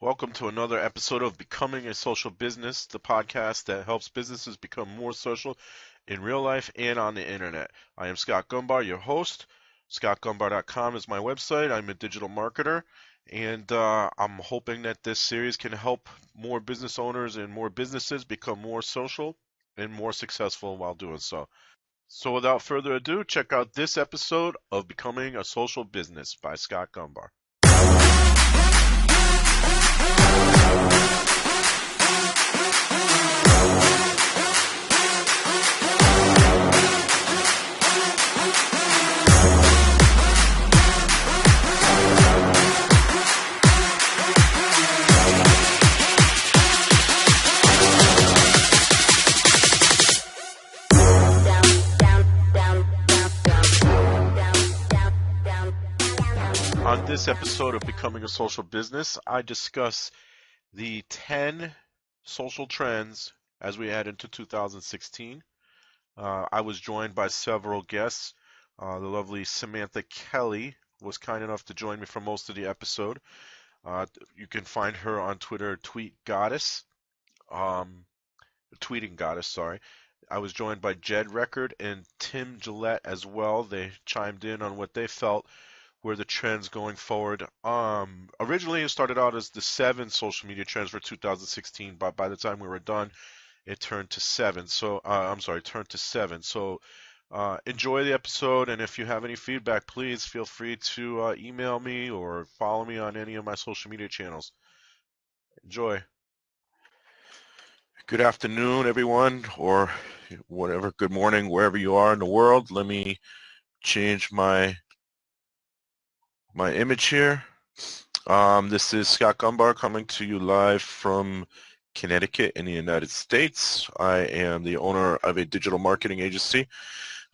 Welcome to another episode of Becoming a Social Business, the podcast that helps businesses become more social in real life and on the internet. I am Scott Gombar, your host. ScottGumbar.com is my website. I'm a digital marketer, and I'm hoping that this series can help more business owners and more businesses become more social and more successful while doing so. So without further ado, check out this episode of Becoming a Social Business by Scott Gumbar. On this episode of Becoming a Social Business, I discuss the 10 social trends as we head into 2016. I was joined by several guests. The lovely Samantha Kelly was kind enough to join me for most of the episode. You can find her on Twitter, tweeting goddess, sorry. I was joined by Jed Record and Tim Gillette as well. They chimed in on what they felt were the trends going forward. Originally, it started out as the 7 social media trends for 2016, but by the time we were done, it turned to 7. Turned to 7. So enjoy the episode, and if you have any feedback, please feel free to email me or follow me on any of my social media channels. Enjoy. Good afternoon, everyone, or whatever. Good morning, wherever you are in the world. Let me change my image here. This is Scott Gumbar coming to you live from Connecticut in the United States. I am the owner of a digital marketing agency.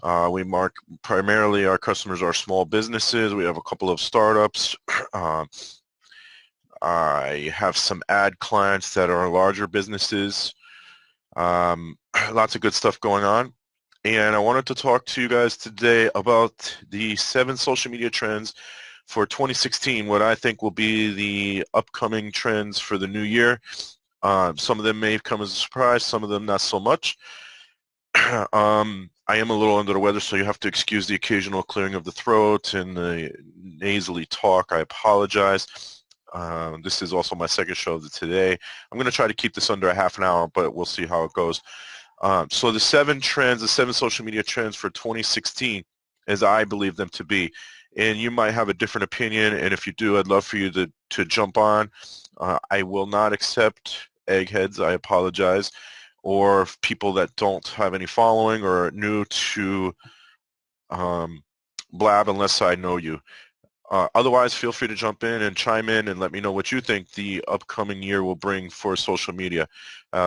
Primarily our customers are small businesses. We have a couple of startups. I have some ad clients that are larger businesses. Lots of good stuff going on. And I wanted to talk to you guys today about the 7 social media trends for 2016, what I think will be the upcoming trends for the new year. Some of them may come as a surprise, some of them not so much. I am a little under the weather, so you have to excuse the occasional clearing of the throat and the nasally talk. I apologize. This is also my second show of today. I'm going to try to keep this under a half an hour, but we'll see how it goes. So the 7 social media trends for 2016, as I believe them to be, and you might have a different opinion, and if you do, I'd love for you to jump on. I will not accept eggheads, I apologize, or people that don't have any following or are new to blab unless I know you. Otherwise, feel free to jump in and chime in and let me know what you think the upcoming year will bring for social media.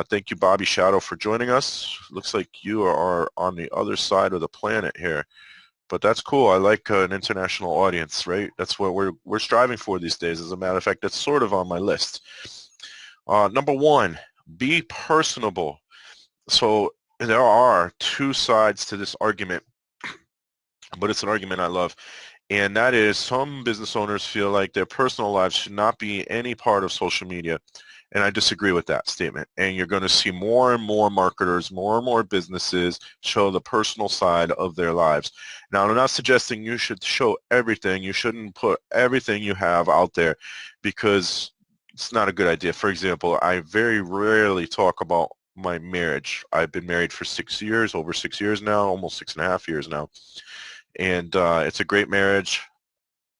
Thank you, Bobby Shadow, for joining us. Looks like you are on the other side of the planet here. But that's cool. I like an international audience, right? That's what we're striving for these days. As a matter of fact, that's sort of on my list. Number 1, be personable. So there are 2 sides to this argument, but it's an argument I love. And that is, some business owners feel like their personal lives should not be any part of social media. And I disagree with that statement. And you're going to see more and more marketers, more and more businesses show the personal side of their lives. Now, I'm not suggesting you should show everything. You shouldn't put everything you have out there because it's not a good idea. For example, I very rarely talk about my marriage. I've been married for 6 years, over 6 years now, almost 6.5 years now. And it's a great marriage.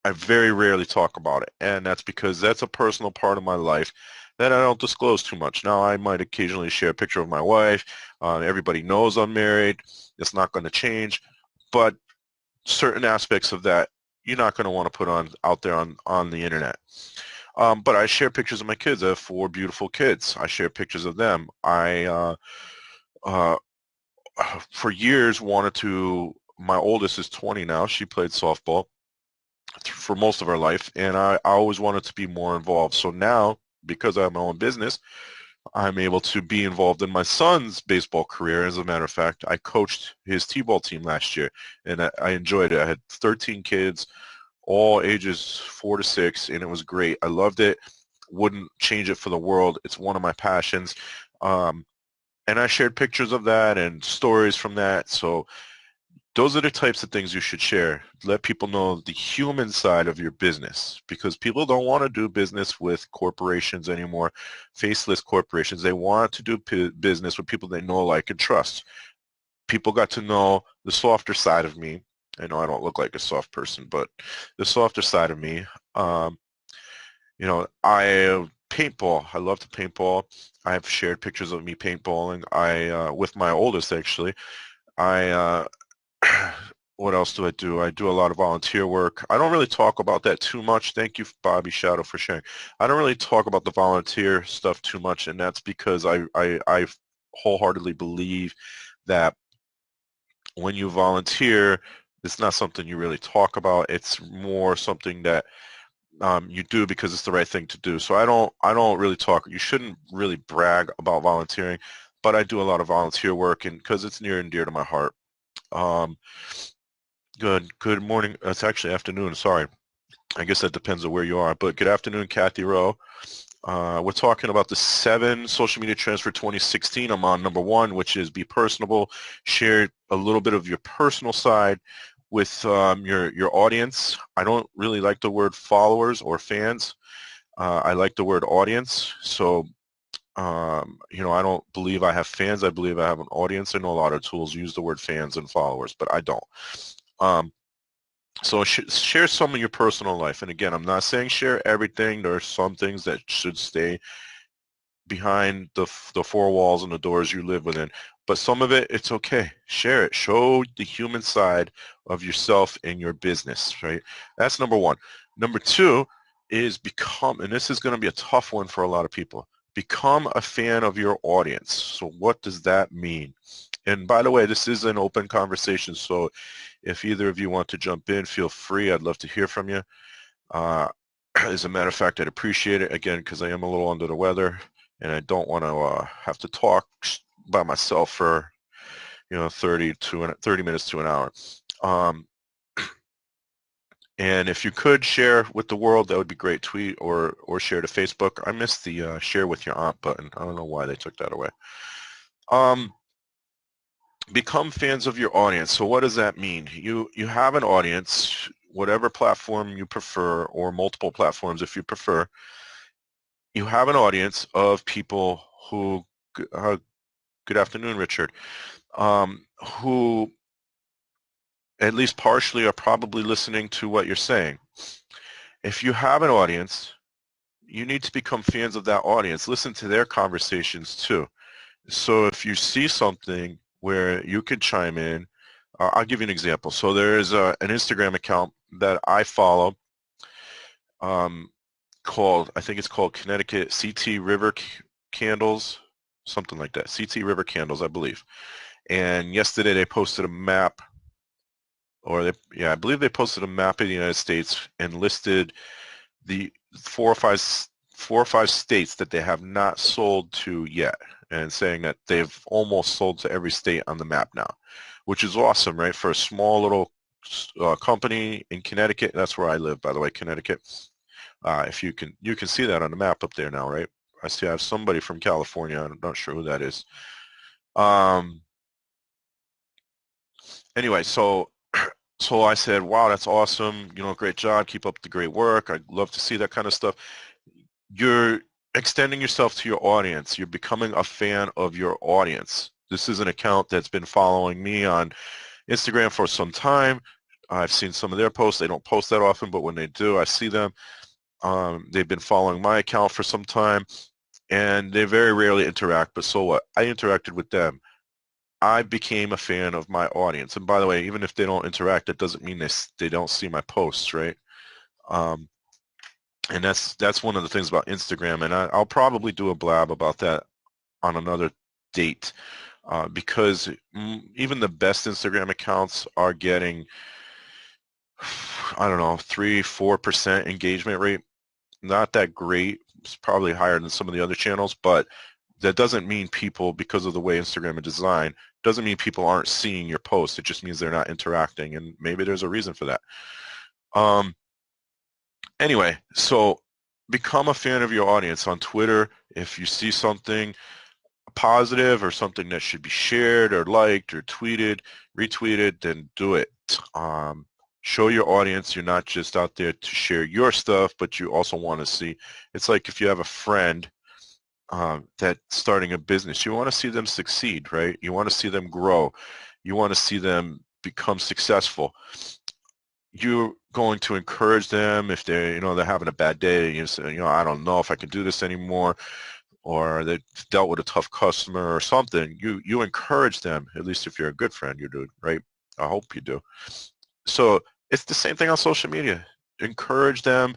I very rarely talk about it, and that's because that's a personal part of my life that I don't disclose too much. Now, I might occasionally share a picture of my wife. Everybody knows I'm married. It's not going to change, but certain aspects of that you're not going to want to put out there on the internet. But I share pictures of my kids. I have 4 beautiful kids. I share pictures of them. I for years wanted to. My oldest is 20 now. She played softball for most of her life, and I always wanted to be more involved. So now, because I have my own business, I'm able to be involved in my son's baseball career. As a matter of fact, I coached his t-ball team last year, and I enjoyed it. I had 13 kids, all ages 4 to 6, and it was great. I loved it. wouldn't change it for the world. It's one of my passions. And I shared pictures of that and stories from that. So those are the types of things you should share. Let people know the human side of your business, because people don't want to do business with corporations anymore, faceless corporations. They want to do business with people they know, like, and trust. People got to know the softer side of me. I know I don't look like a soft person, but the softer side of me. You know, I paintball. I love to paintball. I've shared pictures of me paintballing. With my oldest, actually. I what else do I do? I do a lot of volunteer work. I don't really talk about that too much. Thank you, Bobby Shadow, for sharing. I don't really talk about the volunteer stuff too much, and that's because I wholeheartedly believe that when you volunteer, it's not something you really talk about. It's more something that you do because it's the right thing to do. So I don't really talk. You shouldn't really brag about volunteering, but I do a lot of volunteer work, and because it's near and dear to my heart. Um, good morning. It's actually afternoon. Sorry. I guess that depends on where you are. But good afternoon, Kathy Rowe. We're talking about the 7 social media trends for 2016. I'm on number 1, which is be personable. Share a little bit of your personal side with your audience. I don't really like the word followers or fans. I like the word audience. So, you know, I don't believe I have fans. I believe I have an audience. I know a lot of tools use the word fans and followers, but I don't. So share some of your personal life. And again, I'm not saying share everything. There are some things that should stay behind the 4 walls and the doors you live within. But some of it, it's okay. Share it. Show the human side of yourself and your business, right? That's number 1. Number 2 is become, and this is going to be a tough one for a lot of people, become a fan of your audience. So what does that mean? And by the way, this is an open conversation, so if either of you want to jump in, feel free. I'd love to hear from you. As a matter of fact, I'd appreciate it, again, because I am a little under the weather, and I don't want to have to talk by myself for, you know, 30 minutes to an hour. And if you could share with the world, that would be great. Tweet or share to Facebook. I missed the share with your aunt button. I don't know why they took that away. Become fans of your audience. So what does that mean? You have an audience, whatever platform you prefer, or multiple platforms if you prefer. You have an audience of people who, good afternoon, Richard, who at least partially are probably listening to what you're saying. If you have an audience, you need to become fans of that audience. Listen to their conversations too. So if you see something where you could chime in, I'll give you an example. So there is an Instagram account that I follow called, I think it's called Connecticut CT River Candles, something like that. CT River Candles, I believe. And yesterday they posted a map, or I believe they posted a map of the United States and listed the 4 or 5 states that they have not sold to yet, and saying that they've almost sold to every state on the map now, which is awesome, right? For a small little company in Connecticut. That's where I live, by the way, Connecticut. If you can see that on the map up there now, right? I see I have somebody from California. I'm not sure who that is. Anyway, so I said, wow, that's awesome. You know, great job. Keep up the great work. I'd love to see that kind of stuff. You're extending yourself to your audience. You're becoming a fan of your audience. This is an account that's been following me on Instagram for some time. I've seen some of their posts. They don't post that often, but when they do, I see them. They've been following my account for some time, and they very rarely interact, but so what? I interacted with them. I became a fan of my audience. And by the way, even if they don't interact, that doesn't mean they don't see my posts, right? And that's one of the things about Instagram, and I'll probably do a blab about that on another date, because even the best Instagram accounts are getting, I don't know, 3-4% engagement rate. Not that great. It's probably higher than some of the other channels, but that doesn't mean people, because of the way Instagram is designed, doesn't mean people aren't seeing your posts. It just means they're not interacting, and maybe there's a reason for that. Anyway, so become a fan of your audience on Twitter. If you see something positive or something that should be shared or liked or tweeted, retweeted, then do it. Show your audience you're not just out there to share your stuff, but you also want to see. It's like if you have a friend that's starting a business, you want to see them succeed, right? You want to see them grow. You want to see them become successful. You're going to encourage them if they're having a bad day. You say, I don't know if I can do this anymore, or they dealt with a tough customer or something. You encourage them, at least if you're a good friend, you do, right? I hope you do. So it's the same thing on social media. Encourage them,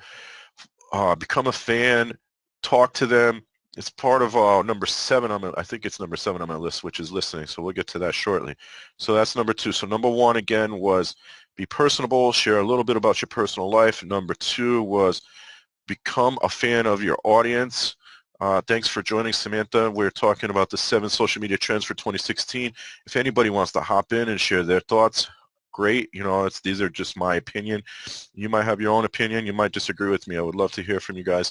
become a fan, talk to them. It's part of number 7 I think it's number 7 on my list, which is listening. So we'll get to that shortly. So that's number 2. So number 1 again was be personable, share a little bit about your personal life. Number 2 was become a fan of your audience. Thanks for joining, Samantha. We're talking about the 7 social media trends for 2016. If anybody wants to hop in and share their thoughts, great. These are just my opinion. You might have your own opinion. You might disagree with me. I would love to hear from you guys.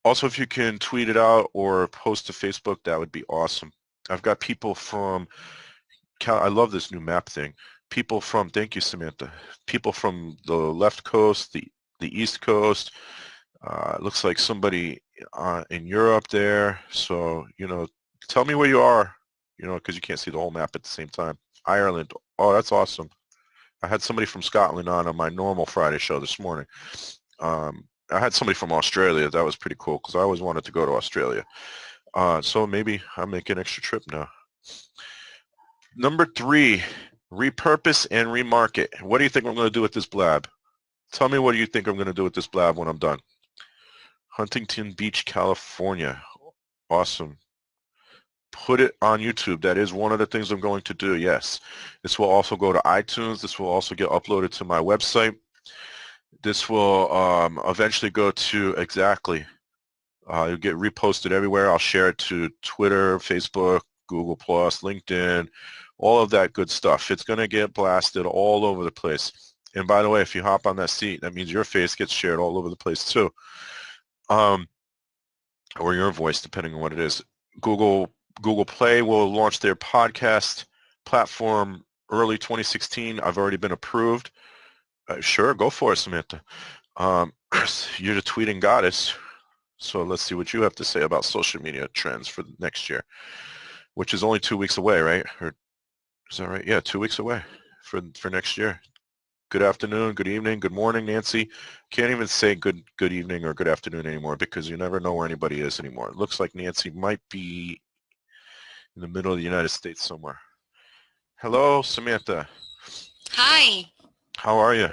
Also, if you can tweet it out or post to Facebook, that would be awesome. I've got people from I love this new map thing. People from, thank you, Samantha. People from the left coast, the east coast. It looks like somebody in Europe there. So, tell me where you are, because you can't see the whole map at the same time. Ireland. Oh, that's awesome. I had somebody from Scotland on my normal Friday show this morning. I had somebody from Australia. That was pretty cool because I always wanted to go to Australia. So maybe I'll make an extra trip now. Number 3, repurpose and remarket. What do you think I'm going to do with this blab? Tell me what you think I'm going to do with this blab when I'm done. Huntington Beach, California. Awesome. Put it on YouTube. That is one of the things I'm going to do, yes. This will also go to iTunes. This will also get uploaded to my website. This will eventually go to, exactly, it'll get reposted everywhere. I'll share it to Twitter, Facebook, Google+, LinkedIn, all of that good stuff. It's going to get blasted all over the place. And by the way, if you hop on that seat, that means your face gets shared all over the place too. Or your voice, depending on what it is. Google Play will launch their podcast platform early 2016. I've already been approved. Sure, go for it, Samantha. You're the tweeting goddess. So let's see what you have to say about social media trends for next year, which is only 2 weeks away, right? Or is that right? Yeah, 2 weeks away for next year. Good afternoon, good evening, good morning, Nancy. Can't even say good evening or good afternoon anymore because you never know where anybody is anymore. It looks like Nancy might be in the middle of the United States somewhere. Hello, Samantha. Hi. How are you?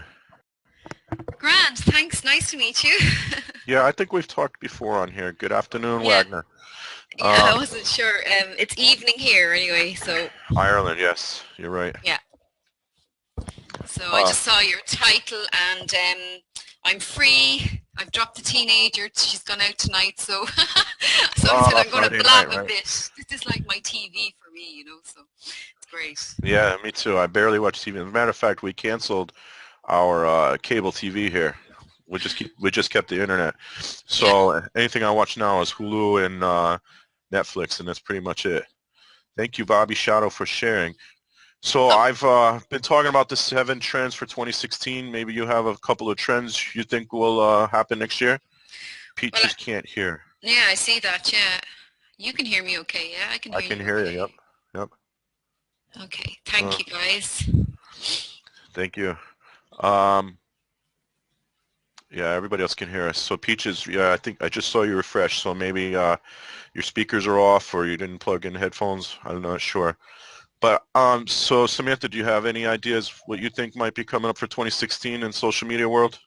Grant, thanks. Nice to meet you. Yeah, I think we've talked before on here. Good afternoon, Yeah. Wagner. Yeah, I wasn't sure. It's evening here anyway, so Ireland, yes, you're right. yeah. So I just saw your title and I'm free. I've dropped the teenager. She's gone out tonight, so so I said I'm going to blab a bit. This is like my TV for me, so it's great. Yeah, me too. I barely watch TV. As a matter of fact, we canceled our cable TV here. We just kept the internet. So anything I watch now is Hulu and Netflix, and that's pretty much it. Thank you, Bobby Shadow, for sharing. So I've been talking about the 7 trends for 2016. Maybe you have a couple of trends you think will happen next year. Pete just can't hear. Yeah, I see that. Yeah, you can hear me okay. Yeah, I can hear you. I can hear you. Yep. Okay. Thank you, guys. Thank you. Yeah, everybody else can hear us. So Peaches, yeah, I think I just saw you refresh. So maybe your speakers are off or you didn't plug in headphones. I'm not sure. But so Samantha, do you have any ideas what you think might be coming up for 2016 in social media world?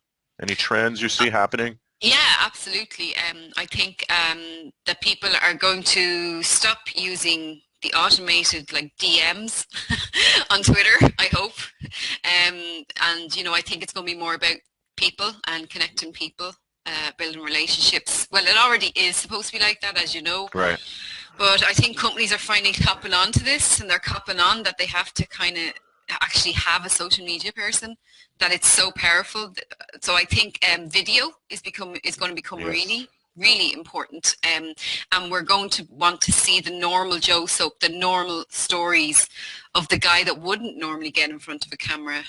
Any trends you see happening? Yeah, absolutely. I think that people are going to stop using the automated DMs on Twitter, I hope. And I think it's going to be more about people and connecting people, building relationships. Well, it already is supposed to be like that, as you know. Right. But I think companies are finally copping on to this, and they're copping on that they have to kind of actually have a social media person, that it's so powerful. So I think video is going to become Yes. really, really important. And we're going to want to see the normal Joe Soap, the normal stories of the guy that wouldn't normally get in front of a camera.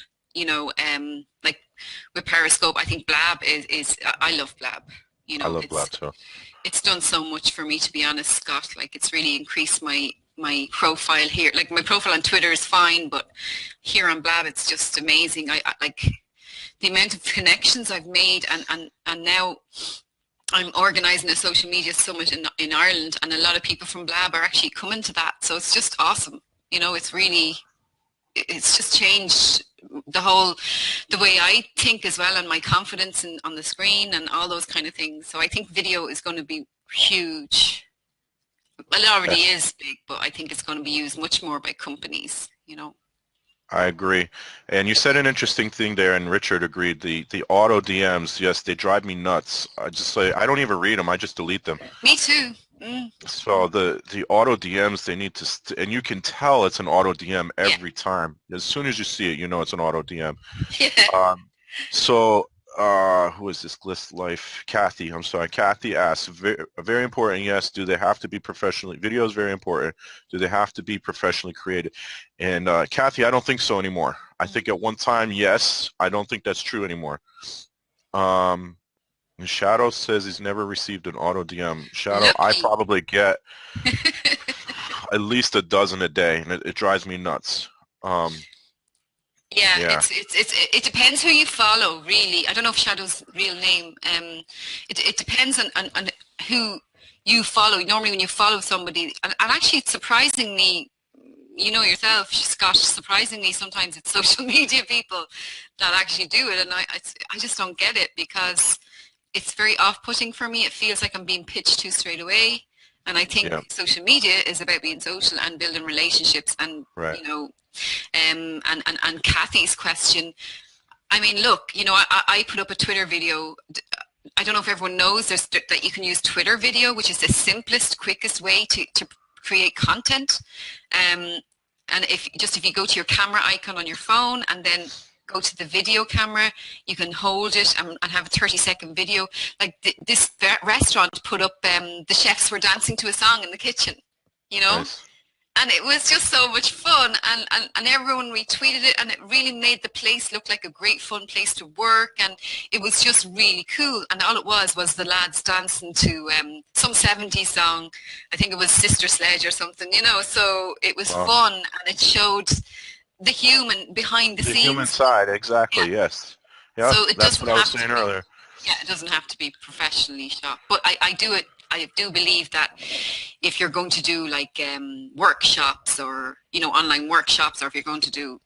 Like with Periscope, I think Blab is I love Blab. I love It's Blab too. done so much for me, to be honest, Scott. Like, it's really increased my profile here. Like, my profile on Twitter is fine, but here on Blab, it's just amazing. I like the amount of connections I've made, and now I'm organising a social media summit in Ireland, and a lot of people from Blab are actually coming to that. So it's just awesome. It's just changed the way I think as well, and my confidence on the screen and all those kind of things. So I think video is going to be huge. Well, it already Yes, is big, but I think it's going to be used much more by companies. I agree. And you said an interesting thing there, and Richard agreed. The auto DMs, yes, they drive me nuts. I just say I don't even read them. I just delete them. Me too. Mm. So the auto DMs, they need to, and you can tell it's an auto DM Yeah. every time. As soon as you see it, you know it's an auto DM. Yeah. Um, so, who is this? Glist Life? Kathy, I'm sorry. Kathy asks, very important, yes. Do they have to be professionally? Video is very important. Do they have to be professionally created? And Kathy, I don't think so anymore. I think at one time, yes. I don't think that's true anymore. Um, Shadow says he's never received an auto DM. Shadow, I Lucky. probably get at least a dozen a day, and it drives me nuts. Um, Yeah, yeah, it depends who you follow, really. I don't know if Shadow's real name. It depends on who you follow. Normally, when you follow somebody, and actually, surprisingly, you know yourself, Scott, surprisingly, sometimes it's social media people that actually do it, and I just don't get it, because it's very off-putting for me. It feels like I'm being pitched to straight away. And I yeah, think social media is about being social and building relationships. And, right. and Kathy's question, I mean, look, I put up a Twitter video. I don't know if everyone knows that you can use Twitter video, which is the simplest, quickest way to create content. And if you go to your camera icon on your phone and then go to the video camera, you can hold it and have a 30-second video. Like this restaurant put up, the chefs were dancing to a song in the kitchen, you know? Nice. And it was just so much fun, and everyone retweeted it, and it really made the place look like a great fun place to work, and it was just really cool. And all it was the lads dancing to some 70s song. I think it was Sister Sledge or something. So it was Well, fun, and it showed the human behind the the human scenes. side, Yeah. exactly, yes. Yeah, So it that's doesn't what I was have to saying be, earlier. yeah, it doesn't have to be professionally shot. But I do believe that if you're going to do like workshops, or online workshops, or if you're going to do,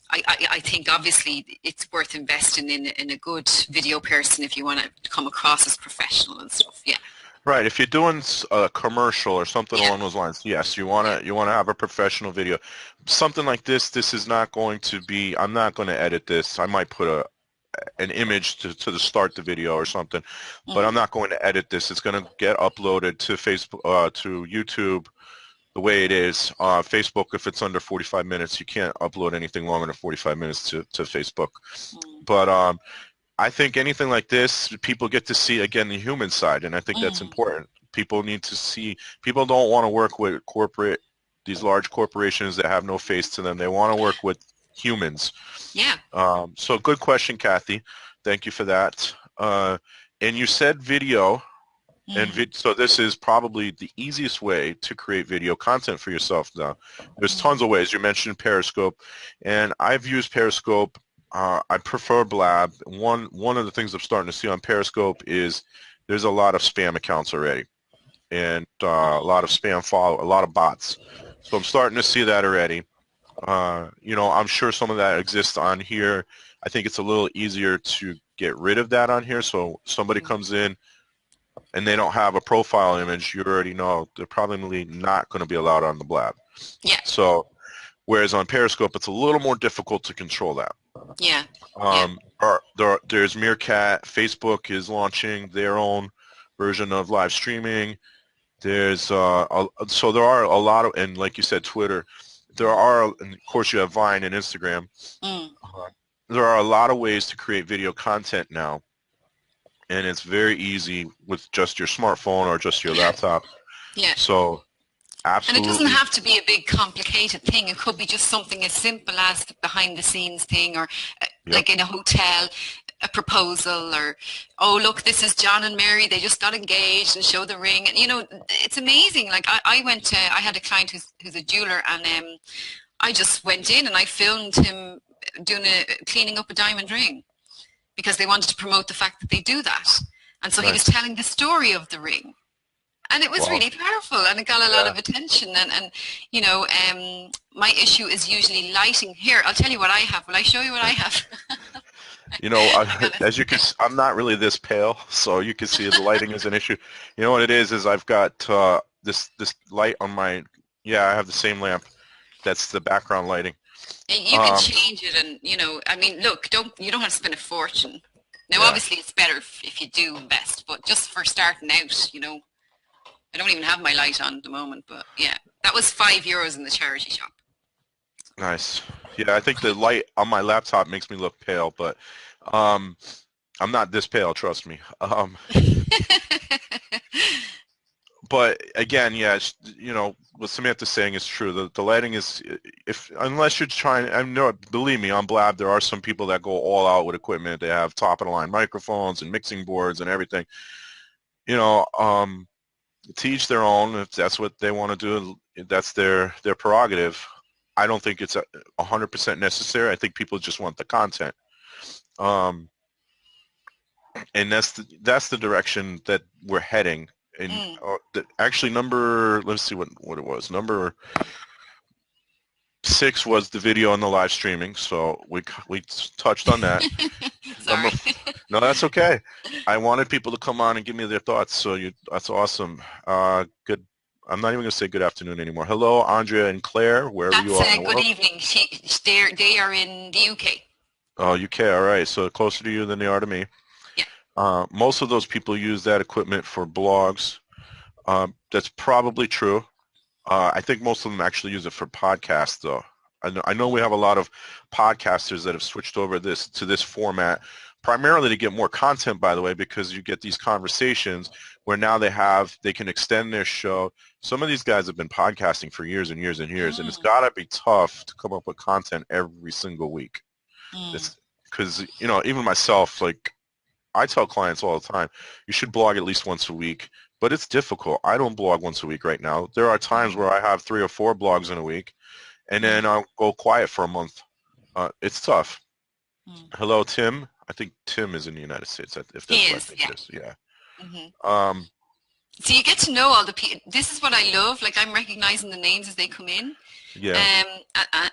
I think obviously it's worth investing in a good video person if you want to come across as professional and stuff. Yeah. Right, if you're doing a commercial or something Yeah. along those lines, yes, you Yeah. wanna have a professional video. Something like this is not going to be, I'm not going to edit this. I might put an image to the start the video or something, but I'm Mm. not going to edit this. It's going to get uploaded to Facebook, to YouTube the way it is. Facebook, if it's under 45 minutes, you can't upload anything longer than 45 minutes to Facebook. Mm. But I think anything like this, people get to see, again, the human side, and I think that's Mm. important. People need to see, people don't want to work with these large corporations that have no face to them. They want to work with humans. Yeah. So good question, Kathy. Thank you for that. And you said video, and Mm. so this is probably the easiest way to create video content for yourself now. There's tons Mm. of ways. You mentioned Periscope, and I've used Periscope. I prefer Blab. One of the things I'm starting to see on Periscope is there's a lot of spam accounts already, and a lot of spam follow, a lot of bots. So I'm starting to see that already. I'm sure some of that exists on here. I think it's a little easier to get rid of that on here. So somebody Mm. comes in and they don't have a profile image, you already know they're probably not going to be allowed on the Blab. Yeah. So whereas on Periscope, it's a little more difficult to control that. Yeah. Yeah. There's Meerkat. Facebook is launching their own version of live streaming. So there are a lot of, and like you said, Twitter. there are, and of course you have Vine and Instagram. Mm. Uh, there are a lot of ways to create video content now, and it's very easy with just your smartphone or just your laptop. Yeah. So And it doesn't absolutely, have to be a big complicated thing. It could be just something as simple as the behind the scenes thing, or yep, like in a hotel, a proposal, or, oh, look, this is John and Mary. They just got engaged, and show the ring. And, it's amazing. Like I had a client who's a jeweler, and I just went in and I filmed him cleaning up a diamond ring because they wanted to promote the fact that they do that. And so he was nice. telling the story of the ring, and it was Wow. really powerful, and it got a lot Yeah. of attention. And my issue is usually lighting. Here, I'll tell you what I have. Will I show you what I have? I got As you can, I'm not really this pale, so you can see the lighting is an issue. You know what it is I've got this light on my, yeah, I have the same lamp. That's the background lighting. you can Um, change it, and I mean, look, you don't have to spend a fortune. Now, yeah. obviously, it's better if you do invest, but just for starting out, I don't even have my light on at the moment, but yeah, that was €5 in the charity shop. Nice. Yeah, I think the light on my laptop makes me look pale, but um, I'm not this pale, trust me. But again, yeah, what Samantha's saying is true. The lighting is, if unless you're trying, I know, believe me, on Blab there are some people that go all out with equipment. They have top of the line microphones and mixing boards and everything. You know, to each their own. If that's what they want to do, that's their prerogative. I don't think it's 100% necessary. I think people just want the content. Um, and that's the direction that we're heading. And Mm. actually, let's see what it was. Number 6 was the video and the live streaming. So we touched on that. Number, Sorry. no, that's okay. I wanted people to come on and give me their thoughts. So that's awesome. Good. I'm not even going to say good afternoon anymore. Hello, Andrea and Claire, wherever you That's are in a the good world. evening. They are in the UK. Oh, UK. All right. So closer to you than they are to me. Yeah. Most of those people use that equipment for blogs. That's probably true. I think most of them actually use it for podcasts, though. I know we have a lot of podcasters that have switched over to this format, primarily to get more content, by the way, because you get these conversations where now they can extend their show. Some of these guys have been podcasting for years and years and years, and it's Mm, got to be tough to come up with content every single week. mm, It's because, even myself, like, I tell clients all the time, you should blog at least once a week, but it's difficult. I don't blog once a week right now. There are times mm, where I have 3 or 4 blogs in a week, and then mm, I'll go quiet for a month. It's tough. mm. Hello, Tim. I think Tim is in the United States, if He that's what I is, think yeah. it is. Yeah. Hmm. Um, So you get to know all the people. This is what I love. Like, I'm recognizing the names as they come in. yeah.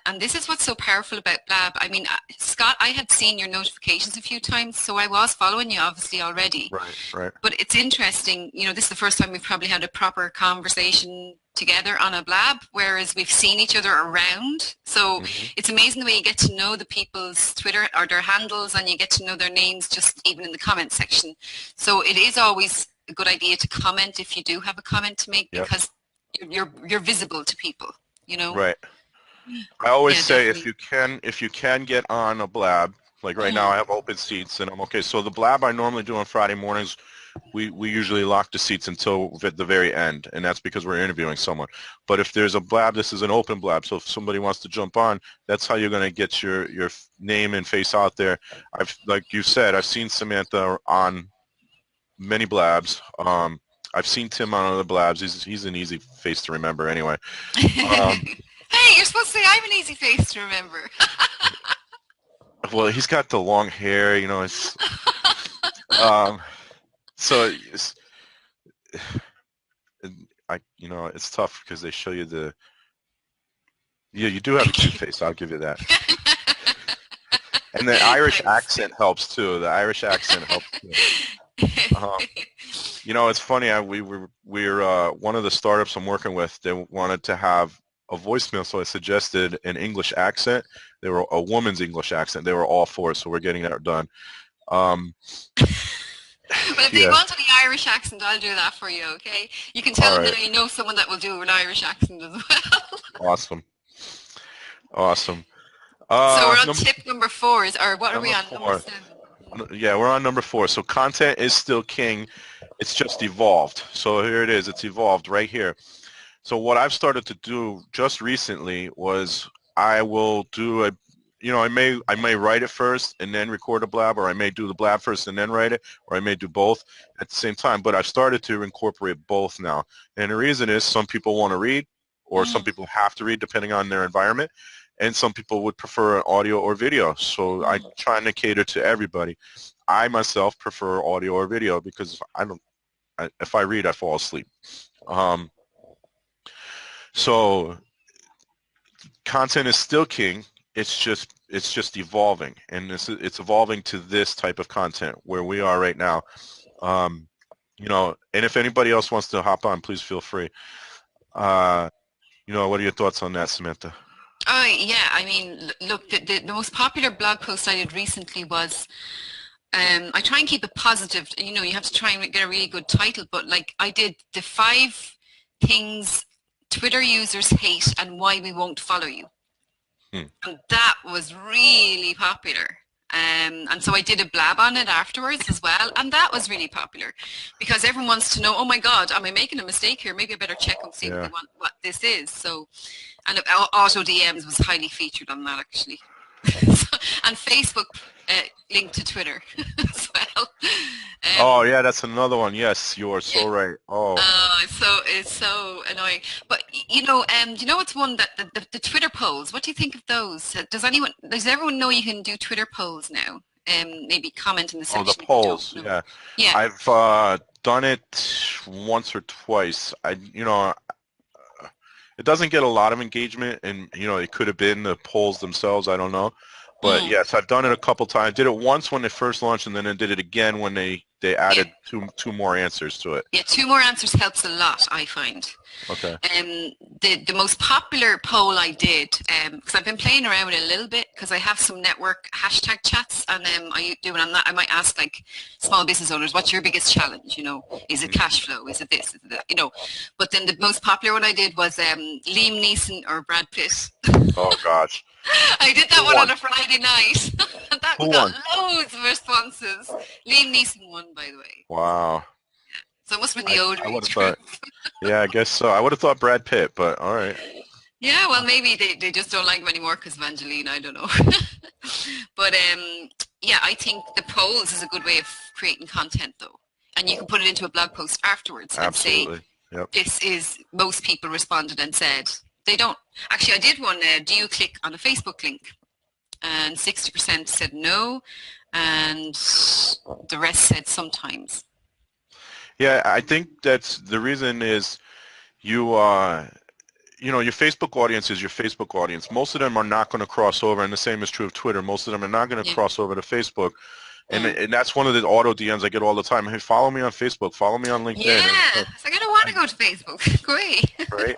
And this is what's so powerful about Blab. I mean, Scott, I had seen your notifications a few times, so I was following you obviously already. Right. Right. But it's interesting, this is the first time we've probably had a proper conversation together on a Blab, whereas we've seen each other around. So Hmm. it's amazing the way you get to know the people's Twitter or their handles, and you get to know their names just even in the comment section. So it is always a good idea to comment if you do have a comment to make, Yep. because you're visible to people. Right. I always Yeah, say definitely. if you can get on a Blab, like right now Mm, I have open seats and I'm okay. So the Blab I normally do on Friday mornings, we usually lock the seats until at the very end, and that's because we're interviewing someone. But if there's a Blab, this is an open Blab, so if somebody wants to jump on, that's how you're going to get your name and face out there. Like you said, I've seen Samantha on many Blabs. I've seen Tim on other Blabs. He's an easy face to remember anyway. Um, Hey, you're supposed to say I'm an easy face to remember. well, he's got the long hair, it's um, so it's tough because they show you yeah, you do have a Thank cute you. face. I'll give you that. And the Irish Thanks. accent helps too. The Irish accent helps too. Um, it's funny. We're one of the startups I'm working with. They wanted to have a voicemail, so I suggested an English accent. They were a woman's English accent. They were all for it, so we're getting that done. Um, Well, if they yeah. want the Irish accent, I'll do that for you, okay? You can All tell them right. that I know someone that will do an Irish accent as well. Awesome. Awesome. So we're on Number tip number four, is, or what are we number on? Number four. seven? Yeah, we're on number four. So content is still king. It's just evolved. So here it is. It's evolved right here. So what I've started to do just recently was I will do a, I may write it first and then record a blab, or I may do the blab first and then write it, or I may do both at the same time. But I've started to incorporate both now. And the reason is some people want to read, or some Mm, people have to read depending on their environment, and some people would prefer an audio or video. So I mm. try to cater to everybody. I myself prefer audio or video because if I read, I fall asleep. Um, so content is still king. It's just evolving, and it's evolving to this type of content where we are right now. Um, and if anybody else wants to hop on, please feel free. Uh, what are your thoughts on that, Samantha? Oh yeah, I mean, look, the most popular blog post I did recently was, I try and keep it positive. You know, you have to try and get a really good title, but like I did the 5 things Twitter users hate and why we won't follow you. Hmm. And that was really popular. And so I did a blab on it afterwards as well, and that was really popular because everyone wants to know, oh my God, am I making a mistake here? Maybe I better check and see what they Yeah. want, what this is. So, and auto DMs was highly featured on that actually. And Facebook linked to Twitter as well. Oh, Um, yeah, that's another one. Yes, you are yeah. so right. Oh, It's so annoying. But you know, do you know what's one that the Twitter polls? What do you think of those? Does everyone know you can do Twitter polls now? Maybe comment in the oh, the section if you don't polls. know. Yeah, Yeah. I've done it once or twice. It doesn't get a lot of engagement, and it could have been the polls themselves. I don't know, but Mm, yes, I've done it a couple times. Did it once when they first launched, and then I did it again when they yeah. added two more answers to it. Yeah, 2 more answers helps a lot, I find. Okay. Um, the most popular poll I did, because I've been playing around with it a little bit, because I have some network hashtag chats, and I do it on that. I might ask like small business owners, "What's your biggest challenge? You know, is it Mhm. cash flow? Is it this? Is it that? You know?" But then the most popular one I did was Liam Neeson or Brad Pitt. Oh gosh, I did that who one on won? a Friday night, and that Who got won? loads of responses. Liam Neeson won, by the way. Wow. So it must have been I the older I would have age group. thought. Yeah, I guess so. I would have thought Brad Pitt, but all right. Yeah, well, maybe they just don't like him anymore because of Angelina. I don't know. But yeah, I think the polls is a good way of creating content, though. And you can put it into a blog post afterwards and say, Absolutely. Yep. this is, most people responded and said, they don't. Actually, I did one, do you click on a Facebook link? And 60% said no, and the rest said sometimes. Yeah, I think that's the reason is you your Facebook audience is your Facebook audience. Most of them are not going to cross over, and the same is true of Twitter. Most of them are not going to Yeah. cross over to Facebook, and Mm. and that's one of the auto DMs I get all the time. Hey, follow me on Facebook, follow me on LinkedIn, and Yeah. It's like, I don't want to go to Facebook. Great. right.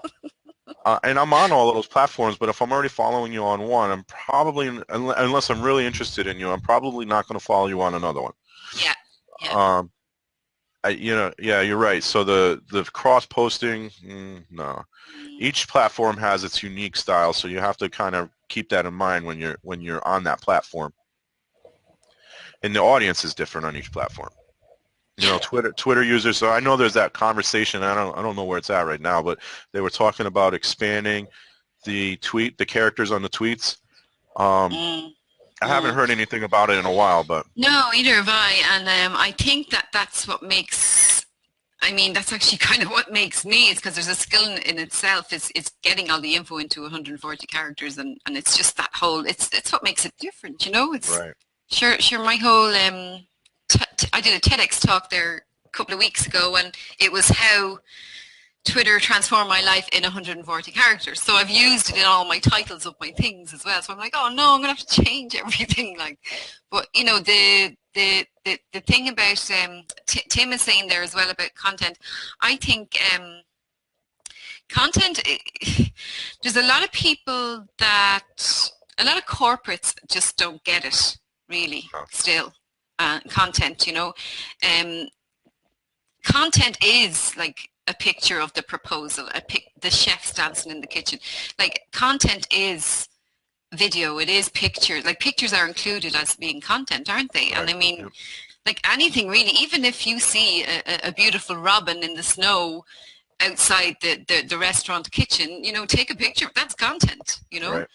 And I'm on all of those platforms, but if I'm already following you on one, I'm probably, unless I'm really interested in you, I'm probably not going to follow you on another one. Yeah. Yeah. Um, yeah, you're right. So the cross posting, no. Mm. Each platform has its unique style, so you have to kind of keep that in mind when you're on that platform. And the audience is different on each platform. Yeah. Twitter users. So I know there's that conversation. I don't know where it's at right now, but they were talking about expanding the characters on the tweets. Um, Mm. I haven't Mm. heard anything about it in a while, but No, either have I. And I think that that's what makes, I mean, that's actually kind of what makes me, is because there's a skill in itself. It's getting all the info into 140 characters, and it's just that whole, it's what makes it different, you know? It's right. sure my whole, I did a TEDx talk there a couple of weeks ago, and it was how Twitter transformed my life in 140 characters. So I've used it in all my titles of my things as well. So I'm like, oh no, I'm gonna have to change everything. Like, but you know, the thing about Tim is saying there as well about content. I think content. There's a lot of people that a lot of corporates just don't get it really. No. Still, content. You know, um, content is like a picture of the proposal, the chef's dancing in the kitchen. Like content is video, it is pictures. Like pictures are included as being content, aren't they? And Right. I mean, Yep. like anything really, even if you see a beautiful robin in the snow outside the restaurant kitchen, take a picture. That's content. Right.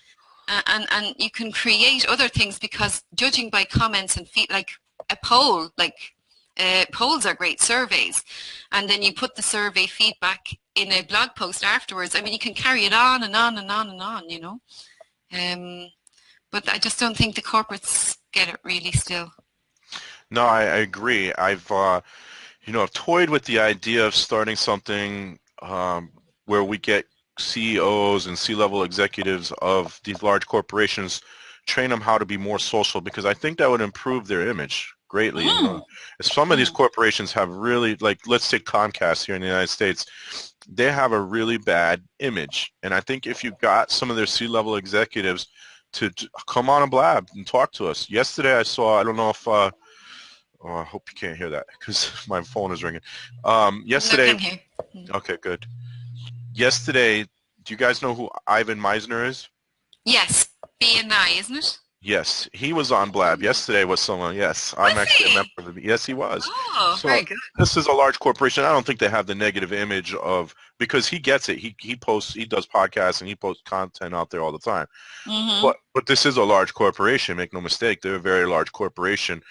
And you can create other things because judging by comments and like a poll, like polls are great surveys, and then you put the survey feedback in a blog post afterwards. I mean, you can carry it on and on and on and on. But I just don't think the corporates get it really still. No, I agree. I've toyed with the idea of starting something where we get CEOs and C-level executives of these large corporations, train them how to be more social because I think that would improve their image greatly. Mm, Some of these mm. corporations have really, like, let's take Comcast here in the United States. They have a really bad image, and I think if you got some of their C-level executives to come on a blab and talk to us. Yesterday, I saw. I don't know if. Oh, I hope you can't hear that because my phone is ringing. No, Yesterday, can hear. Mm. okay, good. Yesterday, do you guys know who Ivan Meisner is? Yes, BNI, isn't it? Yes, he was on Blab. Mm. Yesterday was someone. Yes, I'm Was actually a member he? of it. Yes, he was. Oh, So very good. this is a large corporation. I don't think they have the negative image of because he gets it. He posts. He does podcasts and he posts content out there all the time. Hmm. But this is a large corporation. Make no mistake. They're a very large corporation.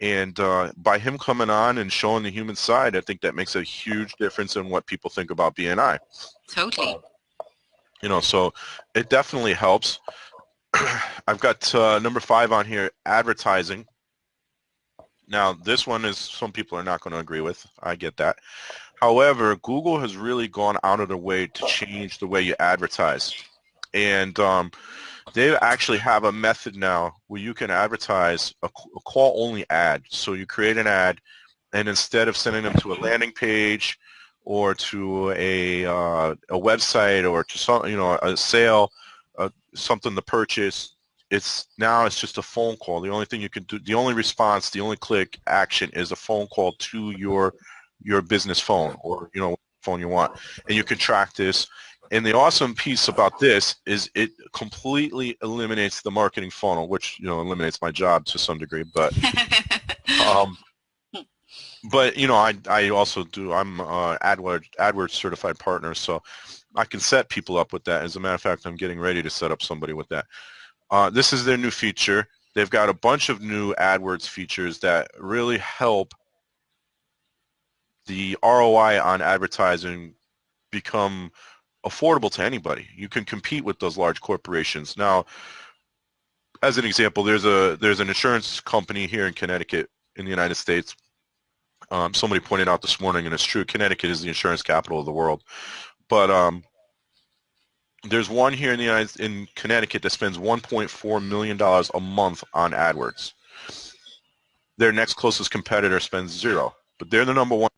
And by him coming on and showing the human side, I think that makes a huge difference in what people think about BNI. Totally. So it definitely helps. I've got number 5 on here, advertising. Now, this one is some people are not going to agree with. I get that. However, Google has really gone out of their way to change the way you advertise. And they actually have a method now where you can advertise a call-only ad. So you create an ad, and instead of sending them to a landing page or to a website or to some, a sale, something to purchase, it's just a phone call. The only thing you can do, the only response, the only click action is a phone call to your business phone or phone you want, and you can track this. And the awesome piece about this is it completely eliminates the marketing funnel, which eliminates my job to some degree. Um, but I also do. I'm AdWords certified partner, so I can set people up with that. As a matter of fact, I'm getting ready to set up somebody with that. This is their new feature. They've got a bunch of new AdWords features that really help the ROI on advertising become affordable to anybody. You can compete with those large corporations. Now, as an example, there's an insurance company here in Connecticut in the United States. Somebody pointed out this morning, and it's true, Connecticut is the insurance capital of the world. But there's one here in Connecticut that spends $1.4 million a month on AdWords. Their next closest competitor spends zero, but they're the number one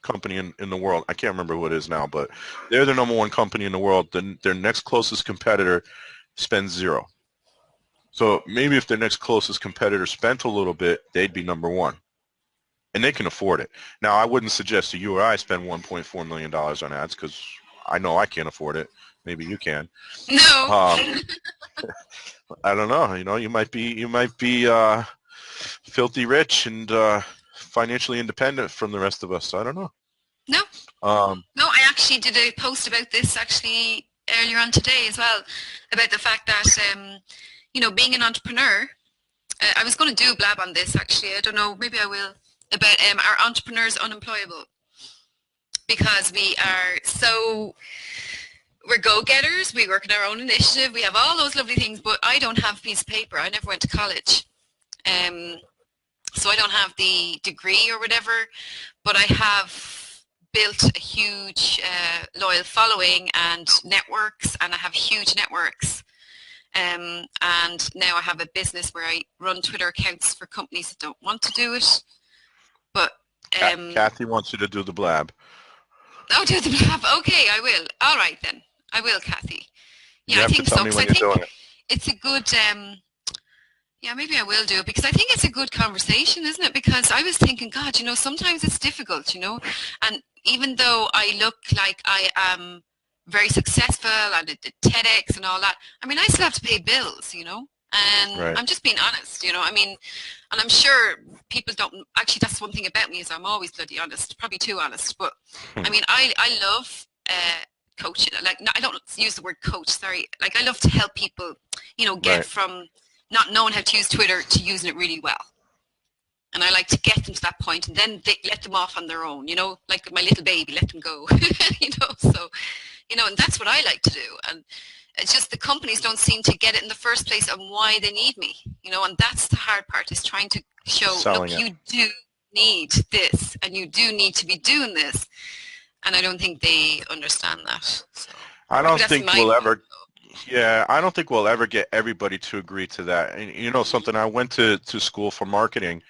company in the world. I can't remember who it is now, but they're the number one company in the world. Then their next closest competitor spends zero. So maybe if their next closest competitor spent a little bit, they'd be number one. And they can afford it. Now, I wouldn't suggest to you or I spend $1.4 million on ads because I know I can't afford it. Maybe you can. No. Um, I don't know. You might be filthy rich and financially independent from the rest of us. I don't know. No. Um, No, I actually did a post about this actually earlier on today as well, about the fact that, being an entrepreneur, I was going to do a blab on this actually. I don't know, maybe I will, about are entrepreneurs unemployable? Because we're go-getters, we work in our own initiative, we have all those lovely things, but I don't have a piece of paper. I never went to college. So I don't have the degree or whatever, but I have built a huge loyal following and networks, and I have huge networks. And now I have a business where I run Twitter accounts for companies that don't want to do it. But Kathy wants you to do the blab. oh, do the blab. Okay, I will. All right then, I will, Kathy. You Yeah, I have to think tell so me because I when you're think doing it. it's a good. Yeah, maybe I will do it because I think it's a good conversation, isn't it? Because I was thinking, God, sometimes it's difficult, and even though I look like I am very successful and it did TEDx and all that. I mean, I still have to pay bills, and Right. I'm just being honest, I mean, and I'm sure people don't, actually that's one thing about me is I'm always bloody honest, probably too honest, but I mean, I love coaching, like, no, I don't use the word coach, sorry, like I love to help people, get Right. from not knowing how to use Twitter to using it really well. And I like to get them to that point and then they let them off on their own, like my little baby, let them go, so, and that's what I like to do. And it's just the companies don't seem to get it in the first place on why they need me, and that's the hard part is trying to show, Selling look, it. you do need this and you do need to be doing this. And I don't think they understand that. So, I or maybe don't that's think my we'll view. ever. Yeah, I don't think we'll ever get everybody to agree to that. And something, I went to school for marketing,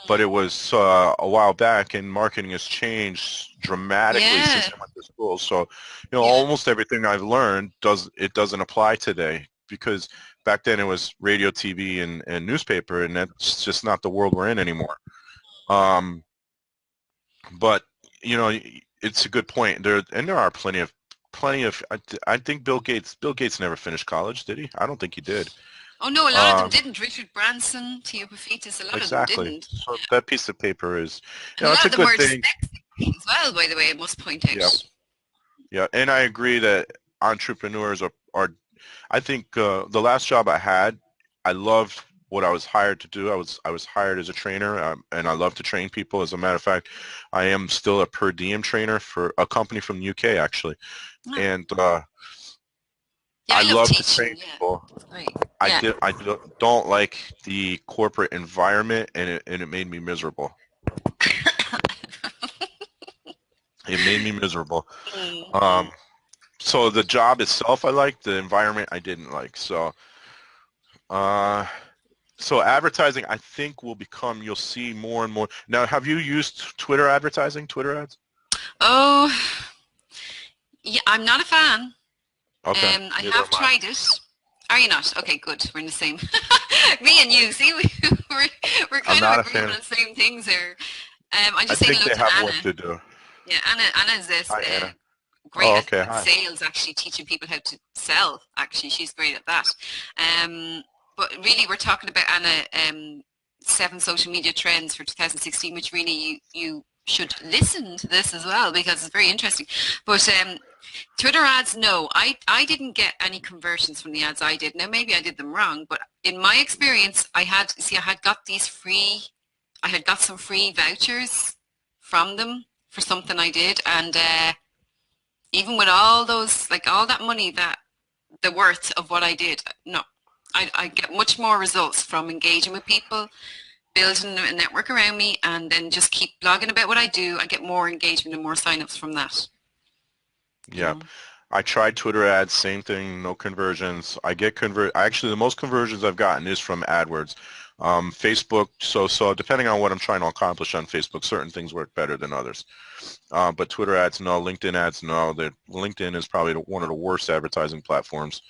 but Mm. it was a while back, and marketing has changed dramatically since Yeah, I went to school. So, yeah. almost everything I've learned doesn't apply today because back then it was radio, TV, and newspaper, and that's just not the world we're in anymore. Um, but it's a good point. There are plenty of. I think Bill Gates never finished college, did he? I don't think he did. Oh no, a lot of them Um, didn't. Richard Branson, Theo Paphitis, a lot of them exactly. didn't. So that piece of paper is, And a it's lot a of them good were thing. dyslexic as well, by the way, I must point Yeah, out. yeah, and I agree that entrepreneurs are. I think the last job I had, I loved what I was hired to do. I was hired as a trainer, and I love to train people. As a matter of fact, I am still a per diem trainer for a company from the UK actually, Yeah, and yeah, I I love love to train teaching. Yeah, people. it's great. Yeah. Don't like the corporate environment, and it made me miserable. It made me miserable. Mm-hmm. Um, so the job itself I liked, the environment I didn't like. Uh, so advertising, I think, will become, you'll see more and more. Now, have you used Twitter advertising, Twitter ads? Oh, yeah, I'm not a fan. Okay, I neither have am I. tried it. Are you not? Okay, good. We're in the same. Me and you, see, we're, we're I'm kind of not a agreeing fan. on the same things here. I'm I just saying think hello they to have Anna. work to do. Yeah, Anna's this Hi, Anna. great Oh, okay. at Hi. sales, actually teaching people how to sell. Actually, she's great at that. Um, but really, we're talking about Anna, 7 social media trends for 2016, which really you should listen to this as well because it's very interesting. But Twitter ads, no, I didn't get any conversions from the ads I did. Now maybe I did them wrong, but in my experience, I had got I had got some free vouchers from them for something I did, and even with all those, like all that money, that the worth of what I did, no, I get much more results from engaging with people, building a network around me, and then just keep blogging about what I do. I get more engagement and more signups from that. You Yeah. know. I tried Twitter ads, same thing, no conversions. Actually, the most conversions I've gotten is from AdWords. Facebook, so depending on what I'm trying to accomplish on Facebook, certain things work better than others. But Twitter ads, no. LinkedIn ads, no. LinkedIn is probably one of the worst advertising platforms.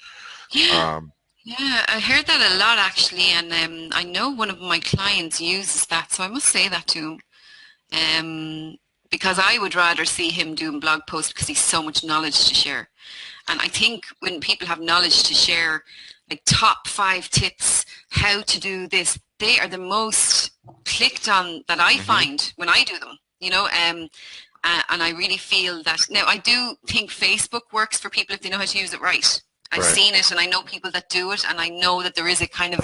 Yeah, Um, yeah, I heard that a lot actually, and I know one of my clients uses that, so I must say that to him. Because I would rather see him doing blog posts because he's so much knowledge to share. And I think when people have knowledge to share, like top 5 tips, how to do this, they are the most clicked on that I mhm, find when I do them. And I really feel that now I do think Facebook works for people if they know how to use it right. I've right. seen it and I know people that do it, and I know that there is a kind of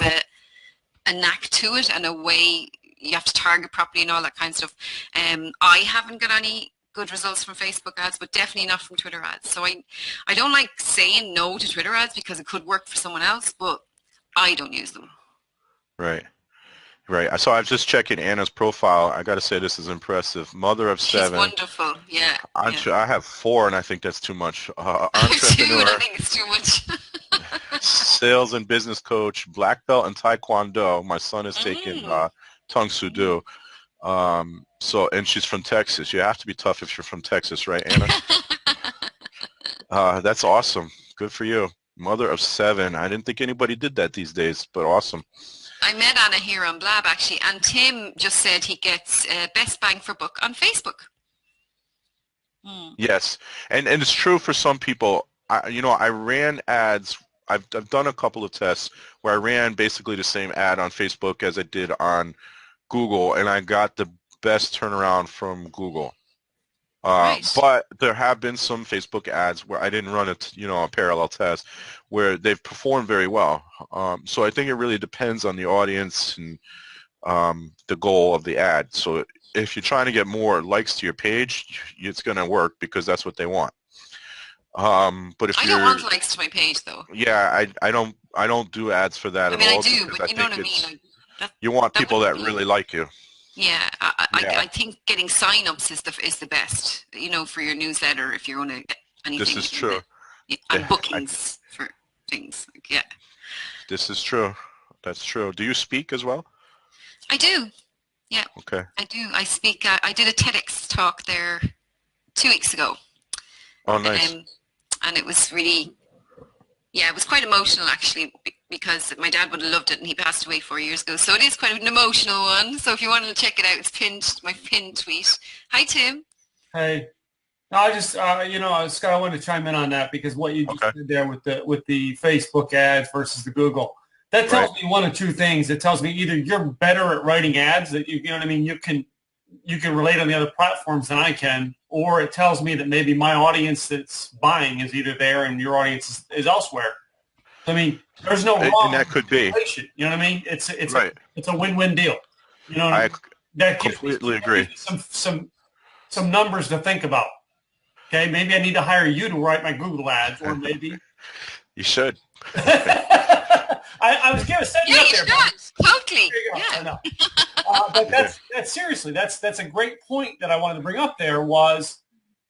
a knack to it and a way you have to target properly and all that kind of stuff. I haven't got any good results from Facebook ads, but definitely not from Twitter ads. So I don't like saying no to Twitter ads because it could work for someone else, but I don't use them. Right. Right. So I was just checking Anna's profile. I got to say this is impressive. Mother of She's 7. wonderful. Yeah, yeah. I have 4, and I think that's too much. I do, and I Entrepreneur, think it's too much. sales and business coach, black belt in Taekwondo. My son is taking Mm, Tung mm. Sudo. And she's from Texas. You have to be tough if you're from Texas, right, Anna? That's awesome. Good for you. Mother of 7. I didn't think anybody did that these days, but awesome. I met Anna here on Blab actually, and Tim just said he gets best bang for buck on Facebook. Mm. Yes, and it's true for some people. I ran ads. I've done a couple of tests where I ran basically the same ad on Facebook as I did on Google, and I got the best turnaround from Google. Right. But there have been some Facebook ads where I didn't run a parallel test where they've performed very well. So I think it really depends on the audience and the goal of the ad. So if you're trying to get more likes to your page, it's going to work because that's what they want. But if I don't you're, want likes to my page though. yeah, I don't do ads for that I at mean, I all do, because I but you know what think I mean. Like that, you want that people wouldn't that be. really like you. Yeah, Yeah, I think getting sign-ups is the best. You know, for your newsletter if you're going to this anything is true. and I, bookings for things. Like, yeah, this is true. That's true. Do you speak as well? I do. Yeah, Okay. I do. I speak. I did a TEDx talk there 2 weeks ago, Oh, nice. um, and it was really, yeah, it was quite emotional actually because my dad would have loved it, and he passed away 4 years ago. So it is quite an emotional one. So if you want to check it out, it's pinned my pinned tweet. Hi Tim. Hey, no, I just Scott, I wanted to chime in on that because what you just Okay. did there with the Facebook ads versus the Google, that Right. tells me one of two things. It tells me either you're better at writing ads that you know what I mean, you can relate on the other platforms than I can, or it tells me that maybe my audience that's buying is either there and your audience is elsewhere. I mean, there's no And wrong that could be. relation. You know what I mean? Right. It's a win-win deal. You know, I that gives me completely agree. some numbers to think about. Okay, maybe I need to hire you to write my Google ads, or maybe You should. I was setting Yeah, you up you there, should. Totally. There you go. I Yeah. know. But that's seriously, that's a great point that I wanted to bring up. There was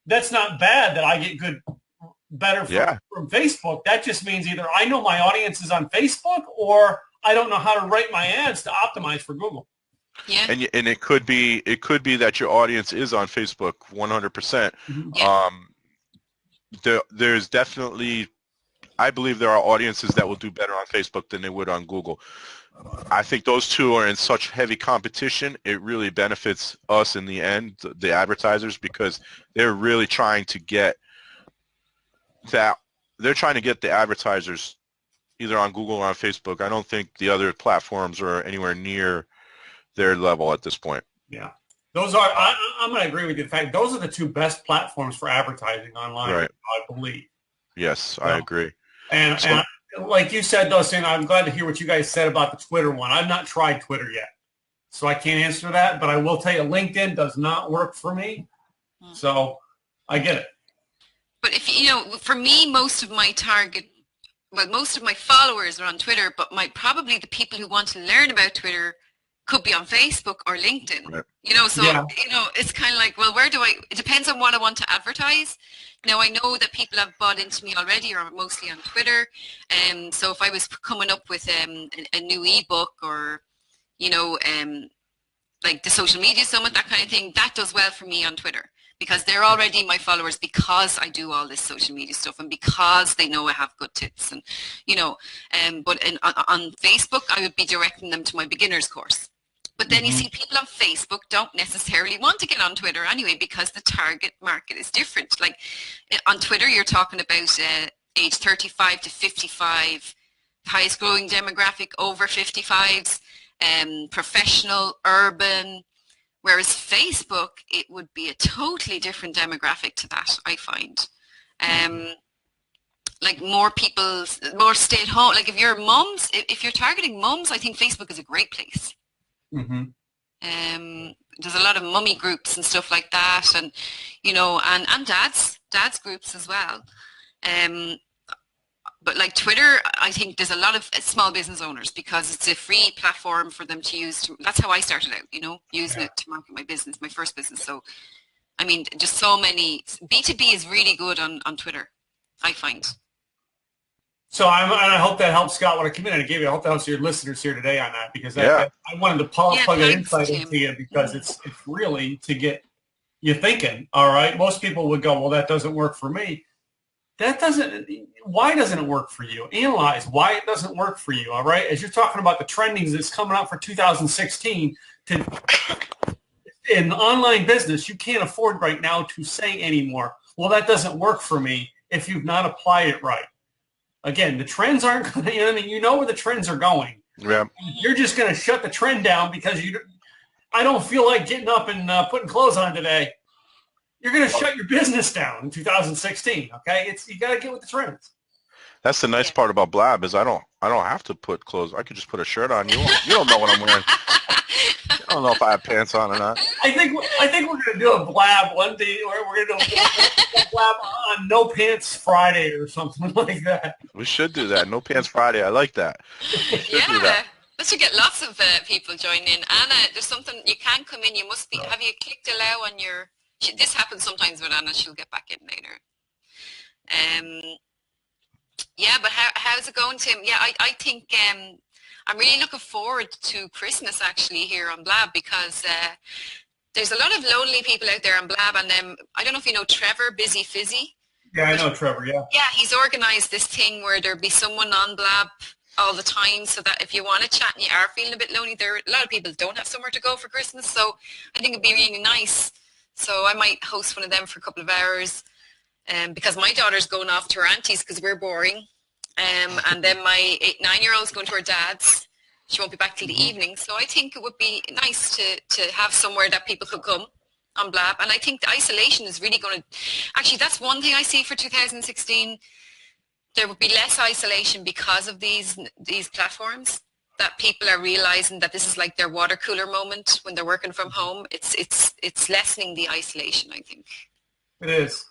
that's not bad that I get better Yeah. from Facebook. That just means either I know my audience is on Facebook, or I don't know how to write my ads to optimize for Google. Yeah. And it could be that your audience is on Facebook 100%. Yeah. There's definitely, I believe there are audiences that will do better on Facebook than they would on Google. I think those two are in such heavy competition. It really benefits us in the end, the advertisers, because they're really trying to get that. They're trying to get the advertisers either on Google or on Facebook. I don't think the other platforms are anywhere near their level at this point. Yeah. Those are, I'm going to agree with you. In fact, those are the two best platforms for advertising online, Right. I believe. Yes, I agree. And, So, and like you said, Dustin, I'm glad to hear what you guys said about the Twitter one. I've not tried Twitter yet, so I can't answer that. But I will tell you, LinkedIn does not work for me. So I get it. But if you know, for me, most of my followers are on Twitter, but probably the people who want to learn about Twitter could be on Facebook or LinkedIn. Right. You know, so Yeah. you know, it's kind of like, well, it depends on what I want to advertise. Now I know that people have bought into me already, or mostly on Twitter. So if I was coming up with a new ebook, or you know, like the social media summit, that kind of thing, that does well for me on Twitter, because they're already my followers, because I do all this social media stuff, and because they know I have good tips, and you know, but on Facebook I would be directing them to my beginners course. But then you see, people on Facebook don't necessarily want to get on Twitter anyway, because the target market is different. Like on Twitter, you're talking about age 35 to 55, highest growing demographic over 55s, professional, urban. Whereas Facebook, it would be a totally different demographic to that, I find. Like more people, more stay at home. Like if you're moms, if you're targeting moms, I think Facebook is a great place. There's a lot of mummy groups and stuff like that, and you know, and dads groups as well. But like Twitter, I think there's a lot of small business owners, because it's a free platform for them to use. That's how I started out, you know, using it to market my business, my first business. So, I mean, just so many. B2B is really good on Twitter, I find. So and I hope that helps, Scott, what I came in and gave you. I hope that helps your listeners here today on that, because I wanted to plug that insight into you, because it's really to get you thinking. All right, most people would go, well, that doesn't work for me. Why doesn't it work for you? Analyze why it doesn't work for you. All right, as you're talking about the trendings that's coming out for 2016, to in online business, you can't afford right now to say anymore, well, that doesn't work for me if you've not applied it right. Again, the trends aren't going to, you know where the trends are going. Yeah. You're just going to shut the trend down because I don't feel like getting up and putting clothes on today. You're going to shut your business down in 2016. Okay, you got to get with the trends. That's the nice part about Blab is I don't have to put clothes. I could just put a shirt on. You don't know what I'm wearing. I don't know if I have pants on or not. I think we're going to do a Blab one day where we're going to do a Blab on No Pants Friday or something like that. We should do that. No Pants Friday. I like that. We should do that. Let's get lots of people joining in. Anna, there's something, you can't come in. You must be, have you clicked allow on your, this happens sometimes with Anna. She'll get back in later. Yeah, but how's it going, Tim? Yeah, I think I'm really looking forward to Christmas actually here on Blab because there's a lot of lonely people out there on Blab, and I don't know if you know Trevor, Busy Fizzy. Yeah, I know Trevor, yeah. Yeah, he's organized this thing where there'll be someone on Blab all the time, so that if you want to chat and you are feeling a bit lonely, a lot of people don't have somewhere to go for Christmas, so I think it'd be really nice. So I might host one of them for a couple of hours. Because my daughter's going off to her auntie's because we're boring. And then my 9-year-old's going to her dad's. She won't be back till the evening. So I think it would be nice to have somewhere that people could come on Blab. And I think the isolation is really going to... Actually, that's one thing I see for 2016. There would be less isolation because of these platforms, that people are realizing that this is like their water cooler moment when they're working from home. It's lessening the isolation, I think. It is,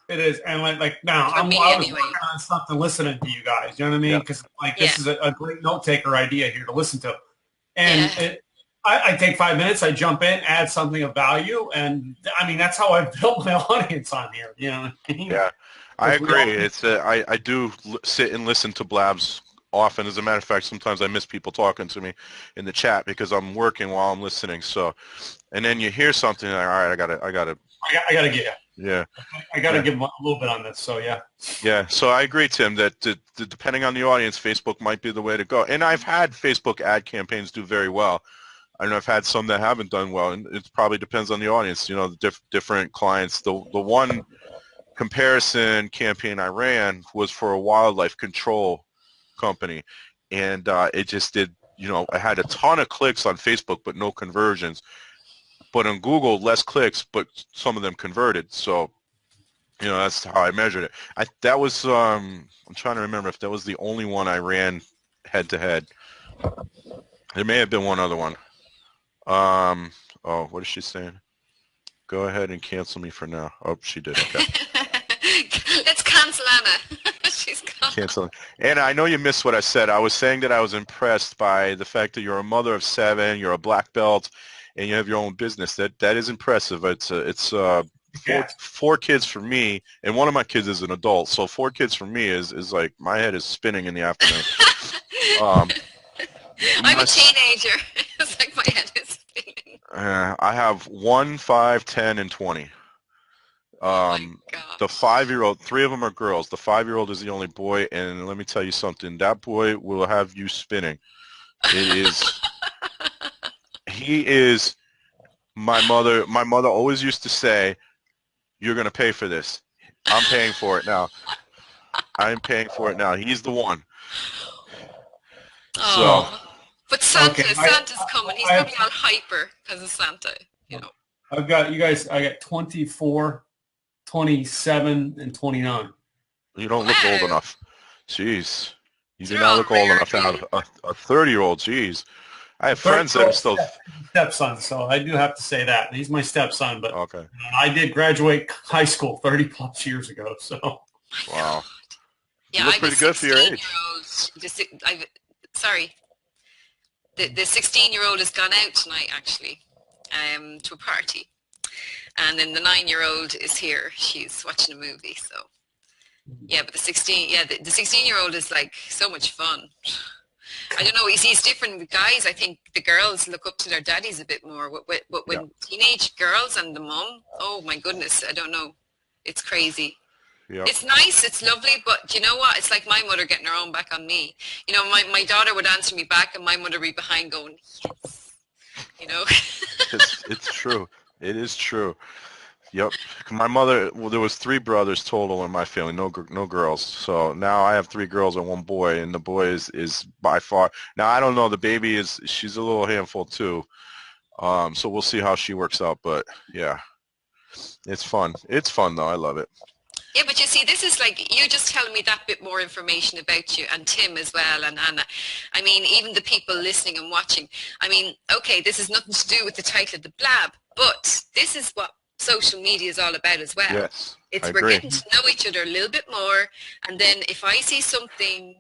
and like now I was working on something listening to you guys. You know what I mean? Because this is a great note taker idea here to listen to, and I take 5 minutes, I jump in, add something of value, and I mean that's how I've built my audience on here. You know what I mean? Yeah, I agree. It's I do sit and listen to Blabs often. As a matter of fact, sometimes I miss people talking to me in the chat because I'm working while I'm listening. So, and then you hear something like, all right, I gotta get you. Yeah, I got to give them a little bit on this. So yeah. Yeah, so I agree, Tim, that depending on the audience, Facebook might be the way to go. And I've had Facebook ad campaigns do very well. I know I've had some that haven't done well, and it probably depends on the audience. You know, the different clients. The one comparison campaign I ran was for a wildlife control company, and it just did. You know, I had a ton of clicks on Facebook, but no conversions. But on Google, less clicks, but some of them converted. So, you know, that's how I measured it. That was, I'm trying to remember if that was the only one I ran head-to-head. There may have been one other one. Oh, what is she saying? Go ahead and cancel me for now. Oh, she did. Okay. Let's cancel Anna. She's gone. Cancel. Anna, I know you missed what I said. I was saying that I was impressed by the fact that you're a mother of 7, you're a black belt, and you have your own business. That is impressive. It's 4 kids for me, and one of my kids is an adult. So 4 kids for me is like my head is spinning in the afternoon. I'm a teenager. It's like my head is spinning. I have 1, 5, 10, and 20. Oh my God. The 5-year-old, 3 of them are girls. The 5-year-old is the only boy, and let me tell you something. That boy will have you spinning. It is. He is my mother. My mother always used to say, "You're going to pay for this." I'm paying for it now. I'm paying for it now. He's the one. Oh. So, but Santa's coming. He's probably all hyper because of Santa. You know. I've got you guys. I got 24, 27, and 29. You don't look old enough. Jeez. You do not look old enough to have a 30-year-old. Jeez. I have friends that are still stepson, so I do have to say that he's my stepson. But okay. I did graduate high school 30 plus years ago. So wow, yeah, you look pretty good for your age. Sorry, the 16-year-old has gone out tonight actually, to a party, and then the 9-year-old is here. She's watching a movie. So yeah, but the 16-year-old is like so much fun. I don't know. He's different with guys. I think the girls look up to their daddies a bit more. When teenage girls and the mom, oh my goodness, I don't know. It's crazy. Yep. It's nice. It's lovely. But you know what? It's like my mother getting her own back on me. You know, my daughter would answer me back and my mother would be behind going, yes. You know. It's true. It is true. Yep. My mother, well, there was 3 brothers total in my family, no girls. So now I have 3 girls and 1 boy, and the boy is by far. Now I don't know. The baby she's a little handful too. So we'll see how she works out. But yeah, it's fun. It's fun though. I love it. Yeah, but you see, this is like you just telling me that bit more information about you and Tim as well and Anna. I mean, even the people listening and watching. I mean, okay, this has nothing to do with the title of the blab, but this is what social media is all about as well. Yes, I It's we're agree. getting to know each other a little bit more, and then if I see something,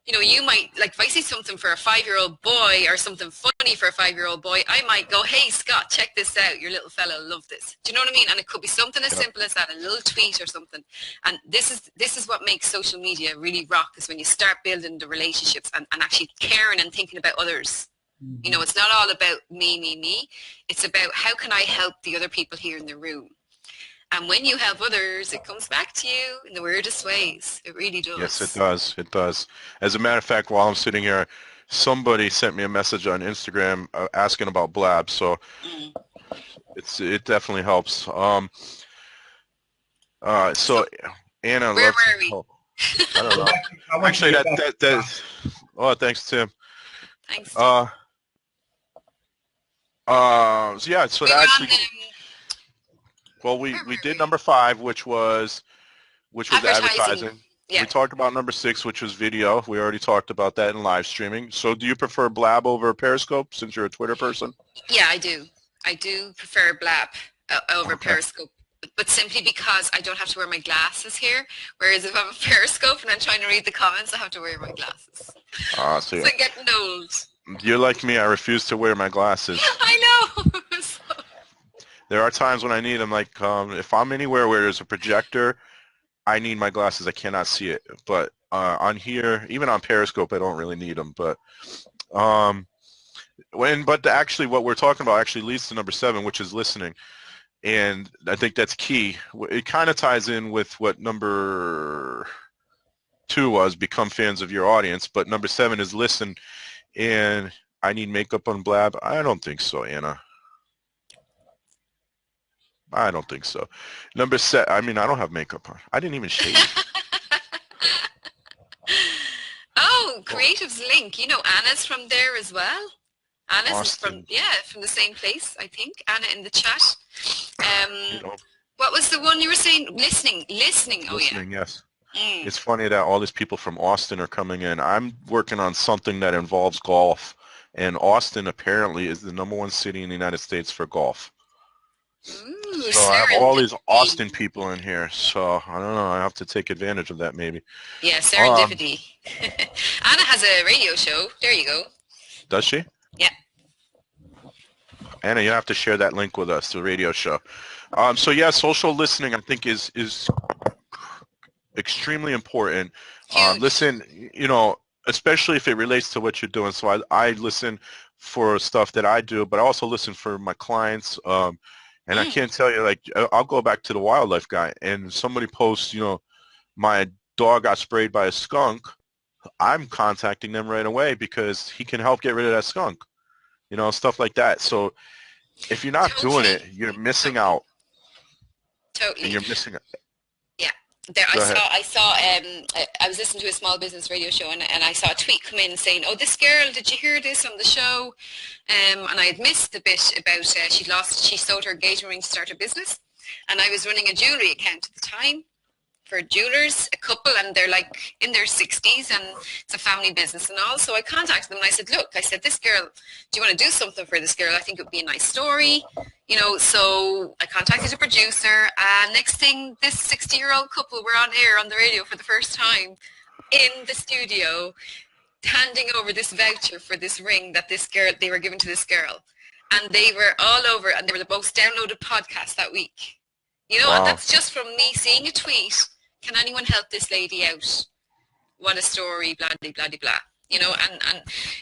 you know, you might, like if I see something for a 5-year-old boy or something funny for a 5-year-old boy, I might go, hey, Scott, check this out. Your little fella will love this. Do you know what I mean? And it could be something as Yep. simple as that, a little tweet or something. And this is what makes social media really rock, is when you start building the relationships and actually caring and thinking about others. You know, it's not all about me. It's about how can I help the other people here in the room. And when you help others, it comes back to you in the weirdest ways. It really does. Yes, it does. It does. As a matter of fact, while I'm sitting here, somebody sent me a message on Instagram asking about Blab, so Mm. it definitely helps. So Anna, Where let's. were we? Oh, I don't know. I want you Actually, to get back. that. Oh, thanks, Tim. Thanks. Uh, so yeah, so We that were actually, on well, where we were did we? number 5, which was Advertising. advertising. Yeah. We talked about number 6, which was video. We already talked about that in live streaming. So do you prefer Blab over Periscope since you're a Twitter person? Yeah, I do. I do prefer Blab over Okay. Periscope, but simply because I don't have to wear my glasses here. Whereas if I'm a Periscope and I'm trying to read the comments, I have to wear my glasses. So So I'm getting old. you're like me. I refuse to wear my glasses. I know. So, There are times when I need them. Like if I'm anywhere where there's a projector, I need my glasses. I cannot see it. But on here, even on Periscope, I don't really need them. But um, actually, what we're talking about actually leads to number 7, which is listening. And I think that's key. It kind of ties in with what number 2 was, become fans of your audience. But number 7 is listen. And I need makeup on Blab. I don't think so, Anna. I don't think so. Number 7. I mean, I don't have makeup on. I didn't even shave. oh, Creatives Link. You know, Anna's from there as well. Anna's is from, Austin. yeah, from the same place, I think. Anna in the chat. You know, What was the one you were saying? Listening. Oh, yeah. listening, yes. Mm. It's funny that all these people from Austin are coming in. I'm working on something that involves golf, and Austin apparently is the number 1 city in the United States for golf. Ooh, So I have all these serendipity. Austin people in here, so I don't know. I have to take advantage of that maybe. Yeah, serendipity. Anna has a radio show. There you go. Does she? Yeah. Anna, you have to share that link with us, the radio show. So yeah, social listening I think is extremely important. Huge. Listen, you know, especially if it relates to what you're doing. So I listen for stuff that I do, but I also listen for my clients. And I can't tell you, like, I'll go back to the wildlife guy, and somebody posts, you know, my dog got sprayed by a skunk. I'm contacting them right away because he can help get rid of that skunk. You know, stuff like that. So if you're not doing it, you're missing out. Totally. And you're missing it. Yeah. There, Go ahead. I was listening to a small business radio show and I saw a tweet come in saying, oh, this girl, did you hear this on the show? And I had missed the bit about she sold her engagement ring to start her business. And I was running a jewelry account at the time for jewelers, a couple, and they're like in their 60s and it's a family business and all. So I contacted them and I said, look, I said, this girl, do you want to do something for this girl? I think it would be a nice story. You know, so I contacted a producer and next thing, this 60-year-old couple were on air on the radio for the first time in the studio, handing over this voucher for this ring that this girl, they were giving to this girl. And they were all over and they were the most downloaded podcast that week. You know, Wow. and that's just from me seeing a tweet. Can anyone help this lady out? What a story, blah, blah, blah, blah. You know, and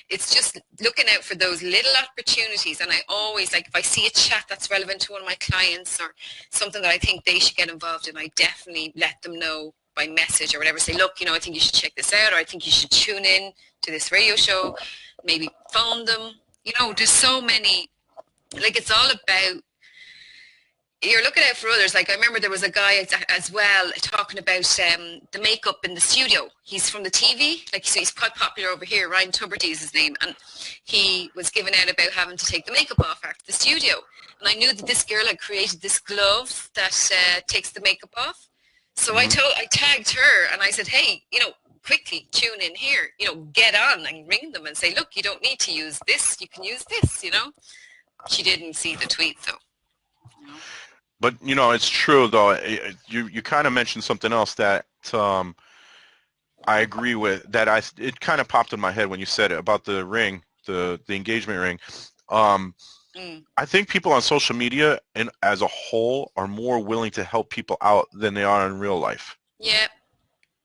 it's just looking out for those little opportunities. And I always, like, if I see a chat that's relevant to one of my clients or something that I think they should get involved in, I definitely let them know by message or whatever. Say, look, you know, I think you should check this out, or I think you should tune in to this radio show. Maybe phone them. You know, there's so many, like, it's all about you're looking out for others. Like I remember there was a guy as well talking about the makeup in the studio. He's from the TV, like so he's quite popular over here. Ryan Tuberty is his name, and he was giving out about having to take the makeup off after the studio. And I knew that this girl had created this glove that takes the makeup off. So I tagged her and I said, hey, quickly tune in here, get on and ring them and say, look, you don't need to use this, you can use this, She didn't see the tweet though. But it's true though. You kind of mentioned something else that I agree with. That it kind of popped in my head when you said it about the ring, the engagement ring. I think people on social media and as a whole are more willing to help people out than they are in real life. Yeah.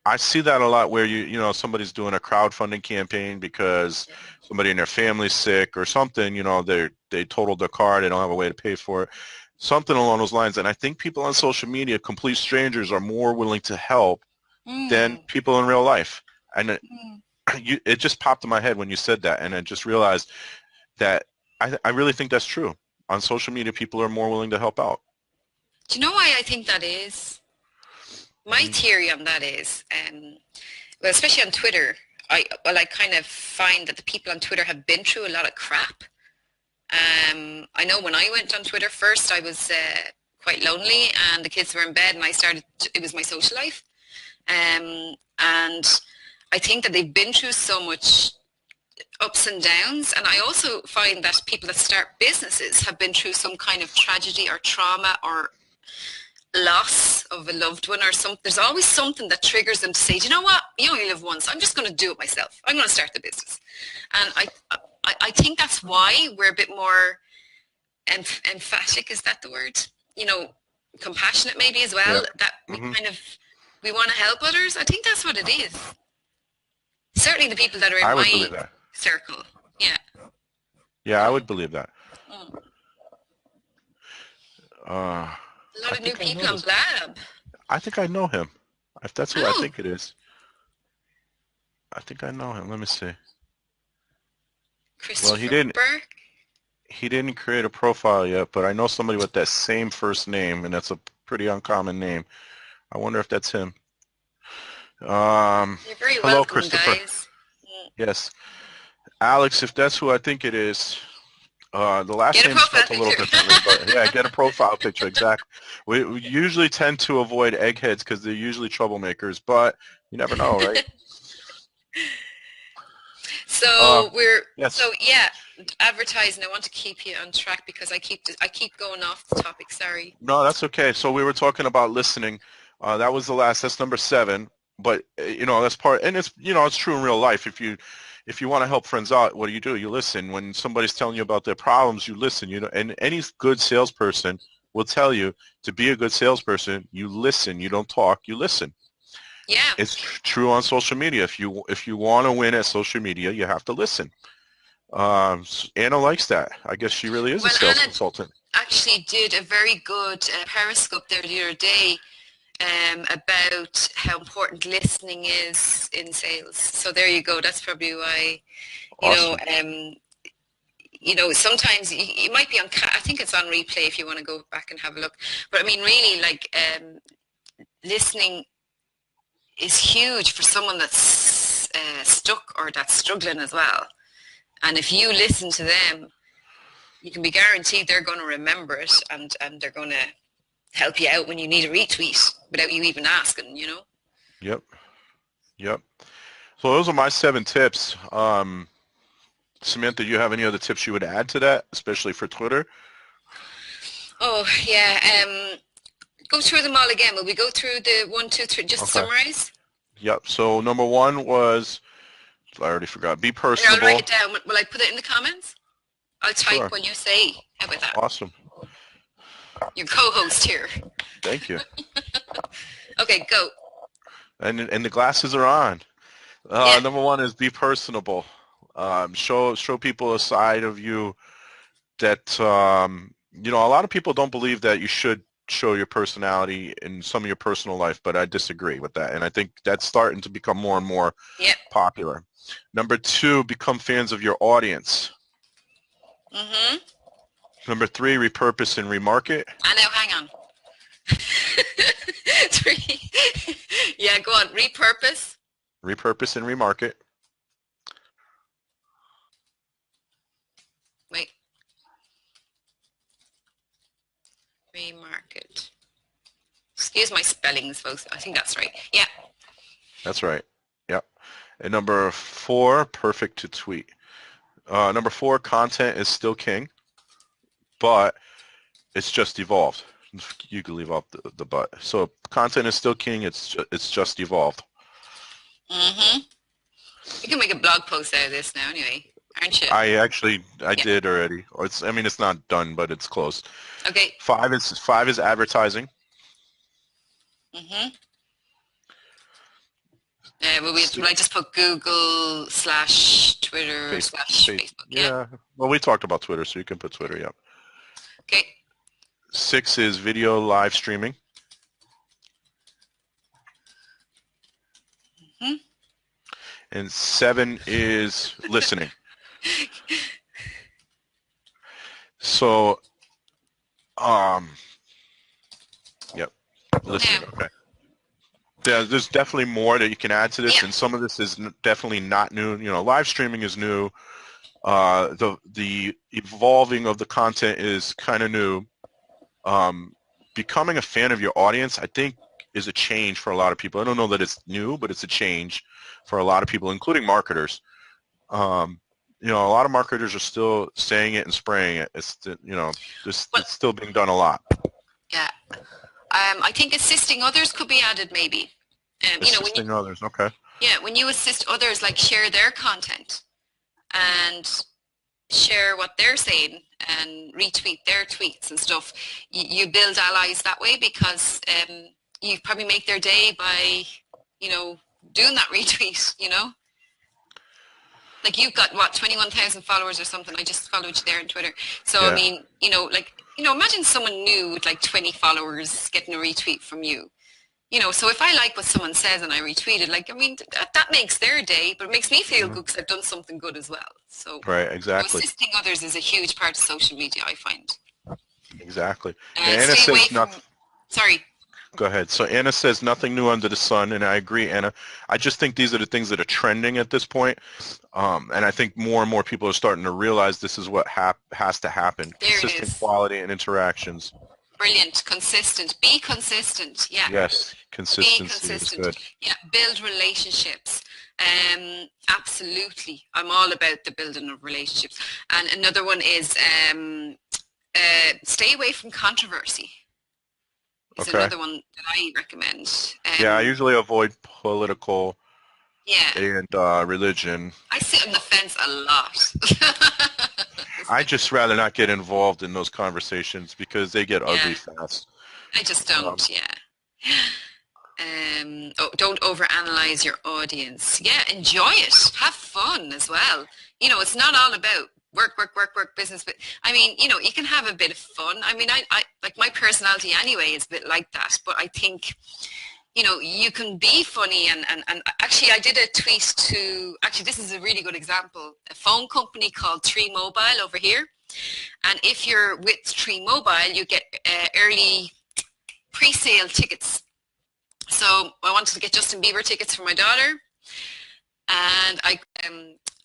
I see that a lot where somebody's doing a crowdfunding campaign because somebody in their family's sick or something. They totaled their car, they don't have a way to pay for it. Something along those lines. And I think people on social media, complete strangers, are more willing to help than people in real life. And it just popped in my head when you said that, and I just realized that I really think that's true. On social media, people are more willing to help out. Do you know why I think that is? My theory on that is, well, especially on Twitter, I kind of find that the people on Twitter have been through a lot of crap. I know when I went on Twitter first, I was quite lonely, and the kids were in bed, and it was my social life. And I think that they've been through so much ups and downs, and I also find that people that start businesses have been through some kind of tragedy or trauma or loss of a loved one or something. There's always something that triggers them to say, do you know what, you only live once, I'm just going to do it myself, I'm going to start the business. And I think that's why we're a bit more emphatic, is that the word? Compassionate maybe as well, that we want to help others. I think that's what it is. Certainly the people that are in my circle. Yeah, I would believe that. A lot of new people on Blab. I think I know him. If that's who I think it is. I think I know him. Let me see. Christopher he didn't create a profile yet, but I know somebody with that same first name, and that's a pretty uncommon name. I wonder if that's him. You're very hello, welcome, Christopher. guys. Yes. Alex, if that's who I think it is, the last name's spelled a little differently, but yeah, get a profile picture, exactly. We usually tend to avoid eggheads because they're usually troublemakers, but you never know, right? So advertising. I want to keep you on track because I keep going off the topic. Sorry. No, that's okay. So we were talking about listening. That was the last. That's number 7. But that's part, and it's it's true in real life. If you want to help friends out, what do? You listen. When somebody's telling you about their problems, you listen. And any good salesperson will tell you to be a good salesperson, you listen. You don't talk. You listen. Yeah. It's true on social media. If you want to win at social media, you have to listen. Anna likes that. I guess she really is a sales consultant. Actually did a very good Periscope there the other day about how important listening is in sales. So there you go. That's probably why, Awesome. Sometimes you might be on, I think it's on replay if you want to go back and have a look. But I mean, really, listening is huge for someone that's stuck or that's struggling as well. And if you listen to them, you can be guaranteed they're going to remember it, and they're going to help you out when you need a retweet without you even asking, Yep. So those are my 7 tips. Samantha, do you have any other tips you would add to that, especially for Twitter? Oh, yeah. Go through them all again. Will we go through the 1, 2, 3, just to summarize? Yep. So number 1 was, I already forgot, be personable. I'll write it down. Will I put it in the comments? I'll type when you say. How about that? Awesome. Your co-host here. Thank you. Okay, go. And the glasses are on. Number 1 is be personable. Show people a side of you that a lot of people don't believe that you should show your personality in some of your personal life, but I disagree with that, and I think that's starting to become more and more popular. Number 2, become fans of your audience. Number 3, repurpose and remarket. I know, hang on. 3. Yeah, go on. Repurpose. Repurpose and remarket. Wait. Remarket. Excuse my spellings, folks. I think that's right. Yeah. That's right. Yep. And number 4, perfect to tweet. Number 4, content is still king, but it's just evolved. You can leave off the but. So content is still king. It's just evolved. Mm-hmm. You can make a blog post out of this now, anyway, aren't you? I did already. Or it's not done, but it's close. Okay. 5 is advertising. Mm-hmm. Will I just put Google / Twitter / Facebook? Yeah. Well, we talked about Twitter, so you can put Twitter. Yep. Okay. 6 is video live streaming. Mm-hmm. And 7 is listening. So, yep, listening. Okay. There's definitely more that you can add to this, Yeah. and some of this is definitely not new. Live streaming is new. The evolving of the content is kind of new. Becoming a fan of your audience, I think, is a change for a lot of people. I don't know that it's new, but it's a change for a lot of people, including marketers. A lot of marketers are still saying it and spraying it. It's still being done a lot. Yeah. I think assisting others could be added, maybe. Assisting others, okay. Yeah, when you assist others, like share their content and share what they're saying and retweet their tweets and stuff, you build allies that way, because you probably make their day by, doing that retweet, Like you've got, 21,000 followers or something. I just followed you there on Twitter. So, Yeah. I mean, imagine someone new with like 20 followers getting a retweet from you. So if I like what someone says and I retweet it, that makes their day, but it makes me feel good because I've done something good as well. So Right, exactly. assisting others is a huge part of social media, I find. Exactly. Anna says nothing. Sorry. Go ahead. So Anna says nothing new under the sun, and I agree, Anna. I just think these are the things that are trending at this point, and I think more and more people are starting to realize this is what has to happen. There Consistent it is. quality and interactions. Brilliant. Consistent. Be consistent. Yeah. Yes, consistency Be consistent. is good. Yeah. Build relationships. Absolutely. I'm all about the building of relationships. And another one is stay away from controversy. Is Okay. another one that I recommend. Yeah, I usually avoid political Yeah. and religion. I sit on the fence a lot. I just rather not get involved in those conversations because they get ugly fast. I just don't, don't overanalyze your audience. Yeah, enjoy it. Have fun as well. It's not all about work, business. But I mean, you can have a bit of fun. I mean, I like my personality anyway is a bit like that. But I think, you can be funny. And actually, I did a tweet to, this is a really good example. A phone company called Tree Mobile over here. And if you're with Tree Mobile, you get early pre-sale tickets. So I wanted to get Justin Bieber tickets for my daughter. And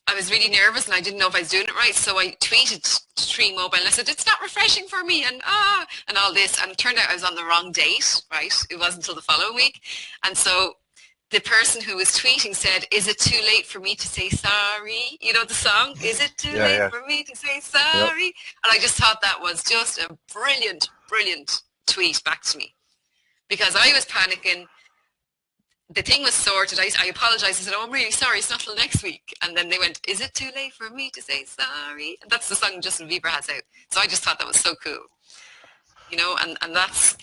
I was really nervous and I didn't know if I was doing it right. So I tweeted to Tree Mobile and I said, it's not refreshing for me and all this. And it turned out I was on the wrong date, right? It wasn't until the following week. And so the person who was tweeting said, is it too late for me to say sorry? You know the song, is it too late for me to say sorry? Yep. And I just thought that was just a brilliant, brilliant tweet back to me. Because I was panicking. The thing was sorted. I apologized. I said, I'm really sorry. It's not till next week. And then they went, is it too late for me to say sorry? And that's the song Justin Bieber has out. So I just thought that was so cool. And that's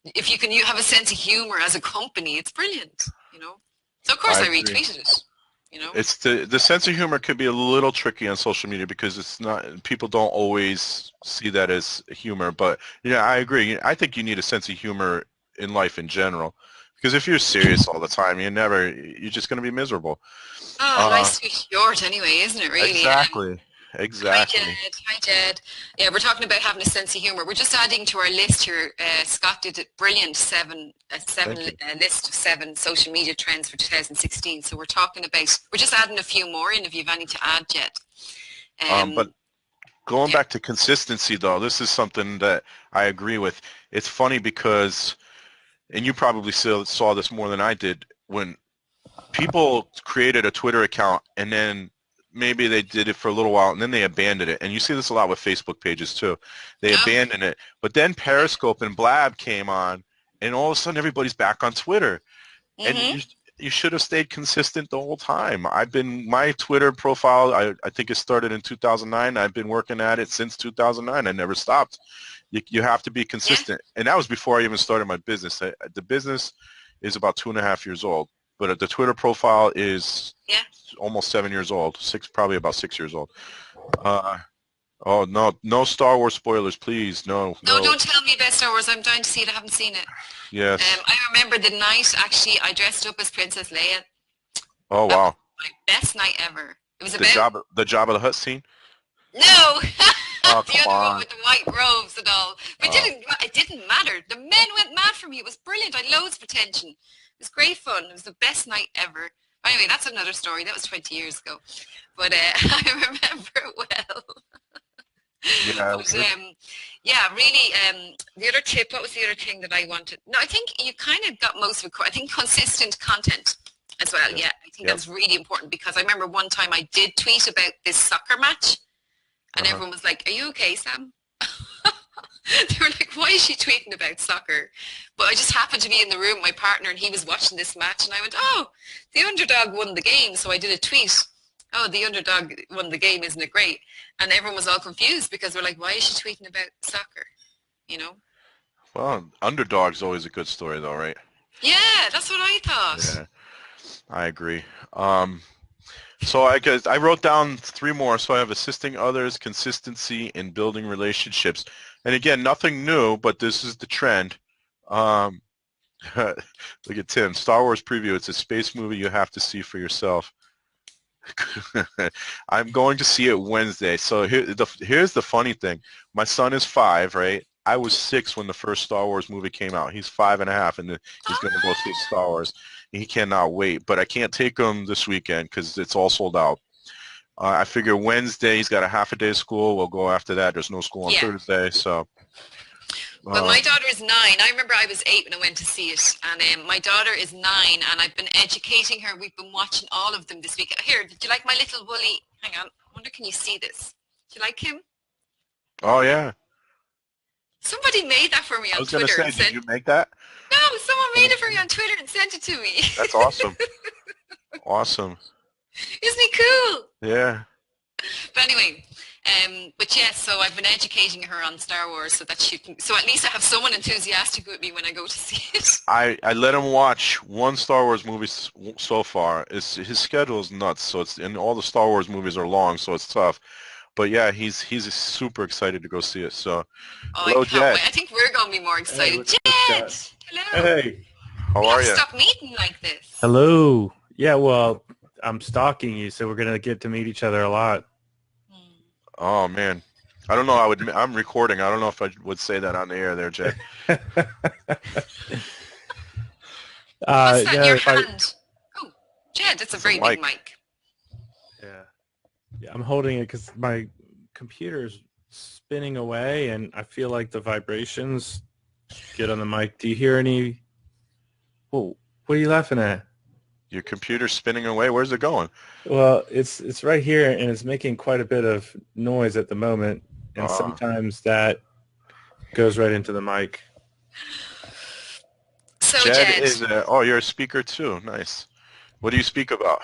if you have a sense of humor as a company, it's brilliant, So of course I retweeted it, It's the sense of humor could be a little tricky on social media because it's not, people don't always see that as humor. But yeah, I agree. I think you need a sense of humor in life in general. Because if you're serious all the time, you're just going to be miserable. Oh, life's too short anyway, isn't it, really? Exactly. Exactly. Hi, Jed. Yeah, we're talking about having a sense of humor. We're just adding to our list here. Scott did a brilliant Thank you. list of 7 social media trends for 2016. So we're talking about, we're just adding a few more in if you've any to add, Jed. But going Yeah. back to consistency, though, this is something that I agree with. It's funny because, and you probably saw this more than I did, when people created a Twitter account and then maybe they did it for a little while and then they abandoned it. And you see this a lot with Facebook pages too. They Oh, abandon it. But then Periscope and Blab came on and all of a sudden everybody's back on Twitter. And mm-hmm. you should have stayed consistent the whole time. My Twitter profile, I think it started in 2009. I've been working at it since 2009. I never stopped. You have to be consistent. And that was before I even started my business. The business is about 2.5 years old. But the Twitter profile is almost 7 years old. Probably about 6 years old. Oh no Star Wars spoilers, please. No. No, don't tell me about Star Wars. I'm dying to see it. I haven't seen it. Yes. I remember the night, actually, I dressed up as Princess Leia. Oh, That wow. was my best night ever. It was The Jabba the Hutt scene? No! Oh, The come other one on. with the white robes and all. But it didn't matter. The men went mad for me. It was brilliant. I had loads of attention. It was great fun. It was the best night ever. Anyway, that's another story. That was 20 years ago. But I remember it well. Yeah, But, really, the other tip, what was the other thing that I wanted? No, I think you kind of got most of it. I think consistent content as well. Yeah, I think that's really important because I remember one time I did tweet about this soccer match and everyone was like, "Are you okay, Sam?" They were like, "Why is she tweeting about soccer?" But I just happened to be in the room with my partner and he was watching this match and I went, "Oh, the underdog won the game." So I did a tweet. "Oh, the underdog won the game, isn't it great?" And everyone was all confused because we're like, "Why is she tweeting about soccer?" You know? Well, underdog's always a good story, though, right? Yeah, that's what I thought. Yeah, I agree. So I guess I wrote down 3 more. So I have assisting others, consistency, and building relationships. And again, nothing new, but this is the trend. Look at Tim. Star Wars preview. It's a space movie you have to see for yourself. I'm going to see it Wednesday. So here's the funny thing. My son is 5, right? I was 6 when the first Star Wars movie came out. He's 5.5, and he's going to go see Star Wars. He cannot wait. But I can't take him this weekend because it's all sold out. I figure Wednesday he's got a half a day of school. We'll go after that. There's no school on Thursday, so. Well, my daughter is 9. I remember I was 8 when I went to see it, and my daughter is 9, and I've been educating her. We've been watching all of them this week. Here, did you like my little woolly? Hang on, I wonder can you see this? Do you like him? Oh yeah. Somebody made that for me on Twitter. I was going to say, did you make that? No, someone made it for me on Twitter and sent it to me. That's awesome. Awesome. Isn't he cool? Yeah. But anyway, but yes, so I've been educating her on Star Wars so that she can, so at least I have someone enthusiastic with me when I go to see it. I let him watch one Star Wars movie so far. His schedule is nuts, so and all the Star Wars movies are long, so it's tough. But yeah, he's super excited to go see it. So, hello, Jed. I think we're going to be more excited. Hey, Jed, hello. Hey, how are you? Stop meeting like this. Hello. Yeah, well, I'm stalking you, so we're gonna get to meet each other a lot. Oh man, I don't know. I'm recording. I don't know if I would say that on the air, there, Jed. What's that in your hand? Oh, Jed, that's a very big mic. Yeah, I'm holding it because my computer's spinning away, and I feel like the vibrations get on the mic. Do you hear any? Whoa, what are you laughing at? Your computer's spinning away. Where's it going? Well, it's right here, and it's making quite a bit of noise at the moment, and sometimes that goes right into the mic. So Jed is you're a speaker too. Nice. What do you speak about?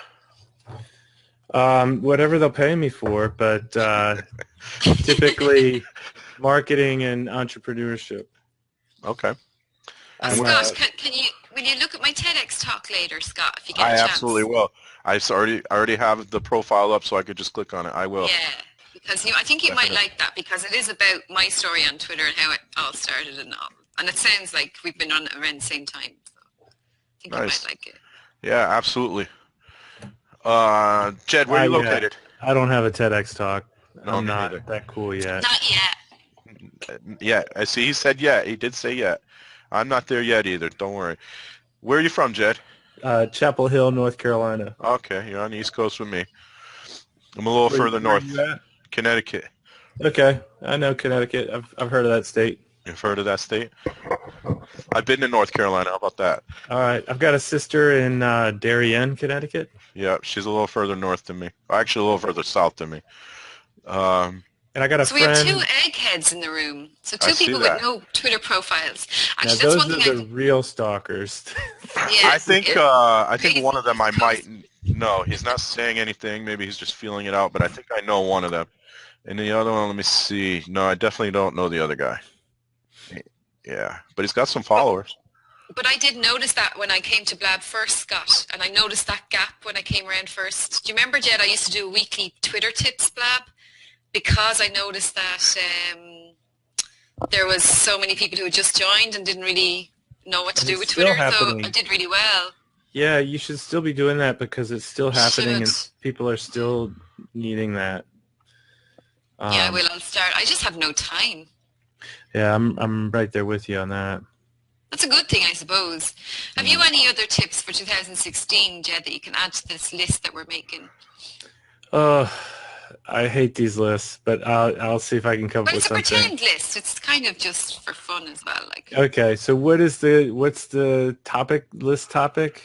Whatever they'll pay me for, but typically marketing and entrepreneurship. Okay. Scott, will you look at my TEDx talk later, Scott, if you get a chance? I absolutely will. I already have the profile up, so I could just click on it. I will. Yeah, because I think you might like that because it is about my story on Twitter and how it all started and all. And it sounds like we've been on it around the same time. So I think you might like it. Yeah, absolutely. Jed, where are you located? I don't have a TEDx talk. No, I'm me not neither. that cool yet. Not yet. Yeah, I see. He said yeah. He did say yeah. I'm not there yet either. Don't worry. Where are you from, Jed? Chapel Hill, North Carolina. Okay, you're on the East Coast with me. I'm a little further Where are north, you at? Connecticut. Okay, I know Connecticut. I've heard of that state. You've heard of that state? I've been to North Carolina. How about that? All right, I've got a sister in Darien, Connecticut, Yeah, she's a little further north than me. Actually, a little further south than me. Um, and I got a So we have two friend. eggheads in the room. So I two see people that. with no Twitter profiles. Now Actually, that's those one are thing the real stalkers. yeah, I think crazy. one of them I might Post- know. He's not saying anything. Maybe he's just feeling it out. But I think I know one of them. And the other one, let me see. No, I definitely don't know the other guy. Yeah, but he's got some followers. But I did notice that when I came to Blab first, Scott, and I noticed that gap when I came around first. Do you remember, Jed, I used to do a weekly Twitter tips Blab because I noticed that there was so many people who had just joined and didn't really know what to And do it's with still Twitter, so happening. I did really well. Yeah, you should still be doing that because it's still happening and Should. people are still needing that. Yeah, I will. I'll start. I just have no time. Yeah, I'm right there with you on that. That's a good thing, I suppose. Have you any other tips for 2016, Jed, that you can add to this list that we're making? Oh, I hate these lists, but I'll see if I can come up But with it's a something. pretend list. It's kind of just for fun as well. Like, Okay, so what's the list topic?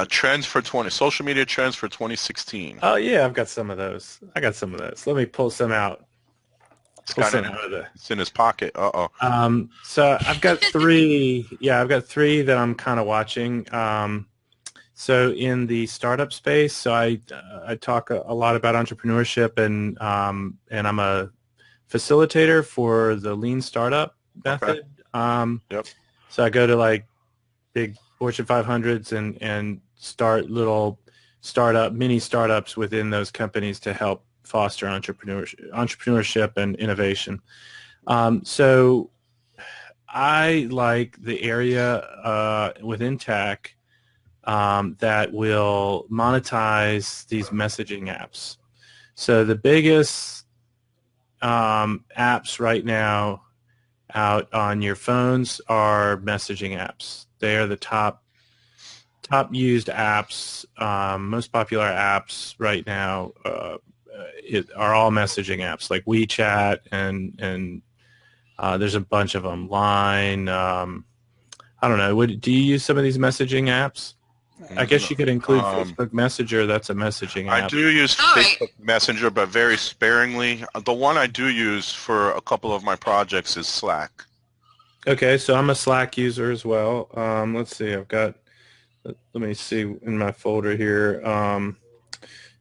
Trends for social media trends for 2016. Oh yeah, I've got some of those. I got some of those. Let me pull some out. It's in his pocket. Uh-oh. So I've got three. Yeah, I've got three that I'm kind of watching. So in the startup space, so I talk a lot about entrepreneurship and I'm a facilitator for the Lean Startup method. Yep. So I go to like big Fortune 500s and start little mini startups within those companies to help foster entrepreneurship and innovation. So I like the area within tech that will monetize these messaging apps. So the biggest apps right now out on your phones are messaging apps. They are the top used apps, most popular apps right now are all messaging apps like WeChat and there's a bunch of them. Line, I don't know. Do you use some of these messaging apps? I guess you could include Facebook Messenger. That's a messaging app. I do use Facebook Messenger, but very sparingly. The one I do use for a couple of my projects is Slack. Okay, so I'm a Slack user as well. Let's see. Let me see in my folder here.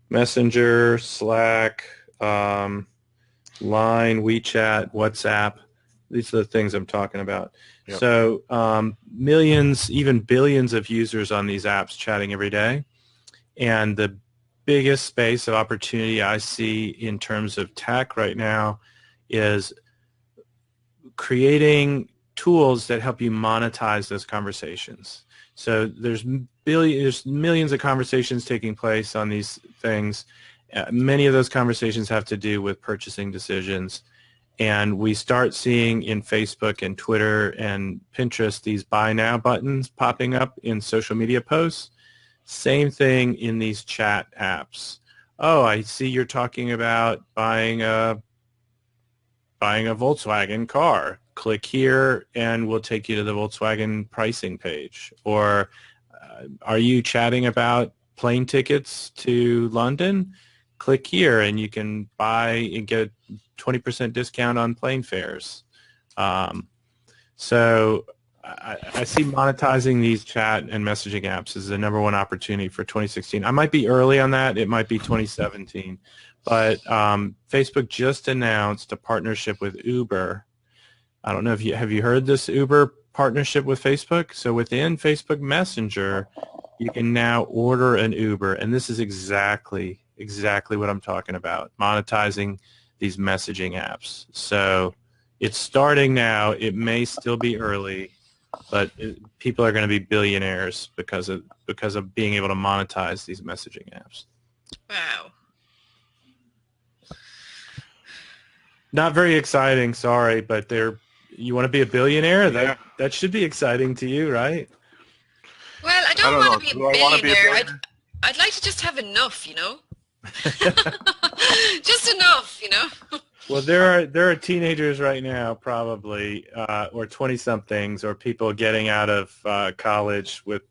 Messenger, Slack, Line, WeChat, WhatsApp. These are the things I'm talking about. Yep. So millions, even billions of users on these apps chatting every day. And the biggest space of opportunity I see in terms of tech right now is creating tools that help you monetize those conversations. So there's millions of conversations taking place on these things. Many of those conversations have to do with purchasing decisions. And we start seeing in Facebook and Twitter and Pinterest these buy now buttons popping up in social media posts. Same thing in these chat apps. Oh, I see you're talking about buying a Volkswagen car. Click here and we'll take you to the Volkswagen pricing page. Or are you chatting about plane tickets to London? Click here and you can buy and get a 20% discount on plane fares. So I see monetizing these chat and messaging apps as the number one opportunity for 2016. I might be early on that. It might be 2017. But Facebook just announced a partnership with Uber. I don't know if have you heard this Uber partnership with Facebook? So within Facebook Messenger, you can now order an Uber, and this is exactly what I'm talking about, monetizing these messaging apps. So it's starting now. It may still be early, but people are going to be billionaires because of being able to monetize these messaging apps. Wow. Not very exciting, sorry, but you want to be a billionaire? Yeah. That should be exciting to you, right? Well, I I don't don't want know. to be a Do I want to be a billionaire. billionaire? I'd like to just have enough, just enough, Well, there are teenagers right now, probably, or 20-somethings, or people getting out of college with,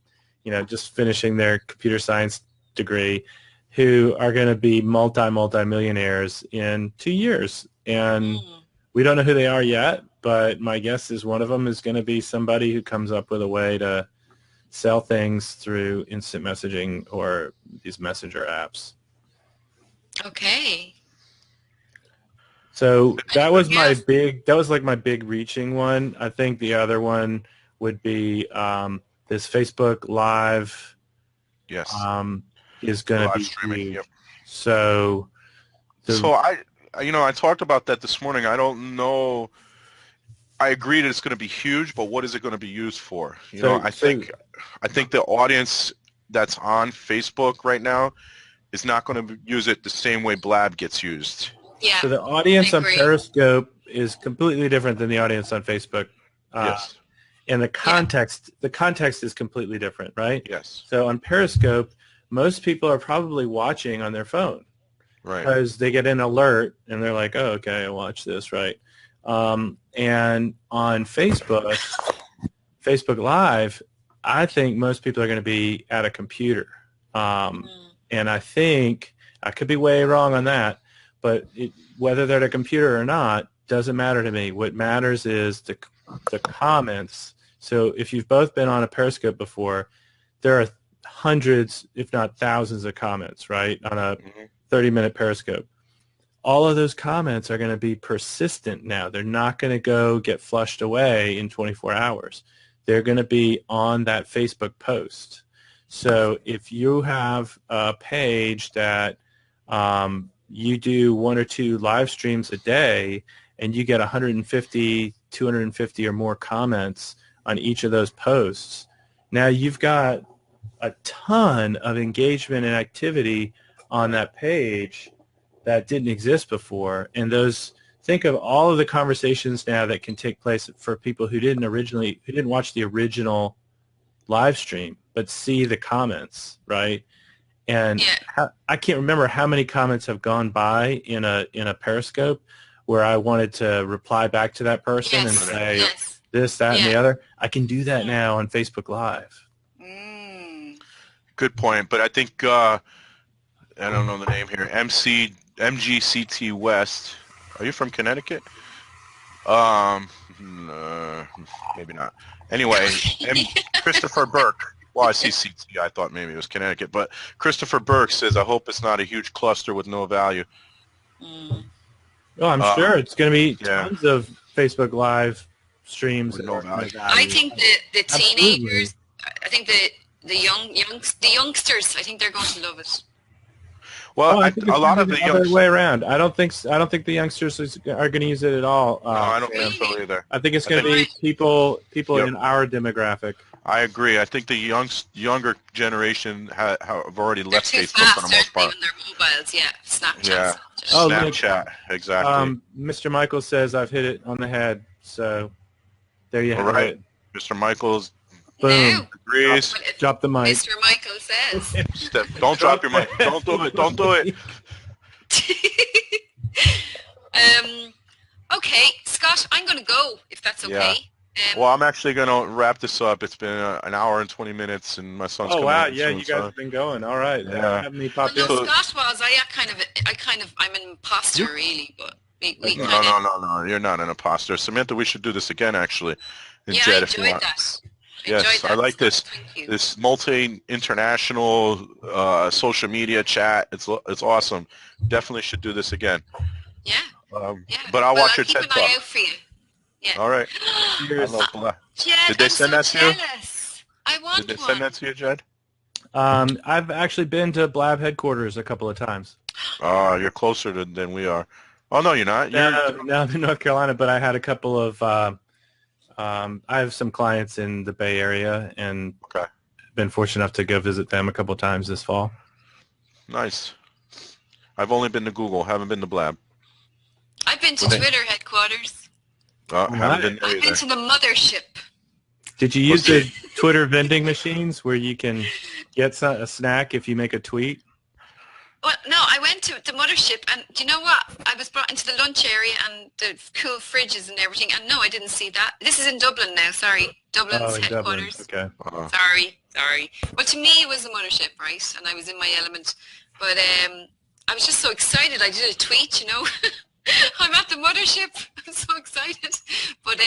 just finishing their computer science degree, who are going to be multi-millionaires in 2 years, and Mm. we don't know who they are yet. But my guess is one of them is going to be somebody who comes up with a way to sell things through instant messaging or these messenger apps. Okay. So that was Anything else? that was like my big reaching one. I think the other one would be this Facebook Live Yes. is going to Live be streaming. huge. Yep. So, So I talked about that this morning. I don't know. I agree that it's going to be huge, but what is it going to be used for? I think the audience that's on Facebook right now is not going to use it the same way Blab gets used. Yeah. So the audience I on agree. Periscope is completely different than the audience on Facebook. Yes. And the context is completely different, right? Yes. So on Periscope, most people are probably watching on their phone. Right. Because they get an alert and they're like, oh, okay, I watch this, right? And on Facebook Live, I think most people are going to be at a computer. And I think, I could be way wrong on that, but whether they're at a computer or not doesn't matter to me. What matters is the comments. So if you've both been on a Periscope before, there are hundreds, if not thousands of comments, right, on a 30-minute Periscope. All of those comments are going to be persistent now. They're not going to go get flushed away in 24 hours. They're going to be on that Facebook post. So if you have a page that you do 1 or 2 live streams a day and you get 150, 250 or more comments on each of those posts, now you've got a ton of engagement and activity on that page that didn't exist before. And think of all of the conversations now that can take place for people who didn't watch the original live stream, but see the comments, right? And I can't remember how many comments have gone by in a Periscope where I wanted to reply back to that person and say this, that, and the other. I can do that now on Facebook Live. Good point, but I think I don't know the name here. MGCT West. Are you from Connecticut? Maybe not. Anyway, Christopher Burke. Well, I see CT. I thought maybe it was Connecticut, but Christopher Burke says, "I hope it's not a huge cluster with no value." Oh, I'm sure it's going to be tons of Facebook Live streams with no value. I think the teenagers. I think the youngsters. I think they're going to love it. Well, I think a lot of the other way around. I don't think the youngsters are going to use it at all. No, I don't think so either. I think it's going to be people in our demographic. I agree. I think the younger generation have already left Facebook for the most part. On their mobiles, Snapchat. Yeah. Snapchat, exactly. Mr. Michael says I've hit it on the head. So there you have it. Mr. Michael's. Boom. Agrees. Drop the mic. Mr. Michael says. Don't drop your mic. Don't do it. Don't do it. Okay, Scott, I'm going to go, if that's okay. Yeah. Well, I'm actually going to wrap this up. It's been an hour and 20 minutes, and my son's coming in soon, you guys have been going. All right. Yeah. Have me pop in. Scott was. I'm an imposter, really, but No, you're not an imposter. Samantha, we should do this again, actually. And Jed, I enjoyed that. Yes, I like this multi-international social media chat. It's awesome. Definitely should do this again. Yeah. But I'll watch your TED Talk. Keep an eye out for you. Yeah. All right. Jed, did they send that to you? I want Did they send that to you, Jed? I've actually been to Blab headquarters a couple of times. Oh, you're closer than we are. Oh, no, you're not. No, I'm in North Carolina, but I had a couple of I have some clients in the Bay Area, and been fortunate enough to go visit them a couple of times this fall. Nice. I've only been to Google, haven't been to Blab. I've been to Twitter headquarters. Haven't been there I've been either. to the mothership. Did you use the Twitter vending machines where you can get a snack if you make a tweet? Well, no, I went to the mothership, and do you know what? I was brought into the lunch area and the cool fridges and everything, and no, I didn't see that. This is in Dublin now, sorry. Dublin's Oh, in Dublin. headquarters. Okay. Sorry. Well, to me, it was the mothership, right? And I was in my element. But I was just so excited. I did a tweet, you know. I'm at the mothership. I'm so excited. But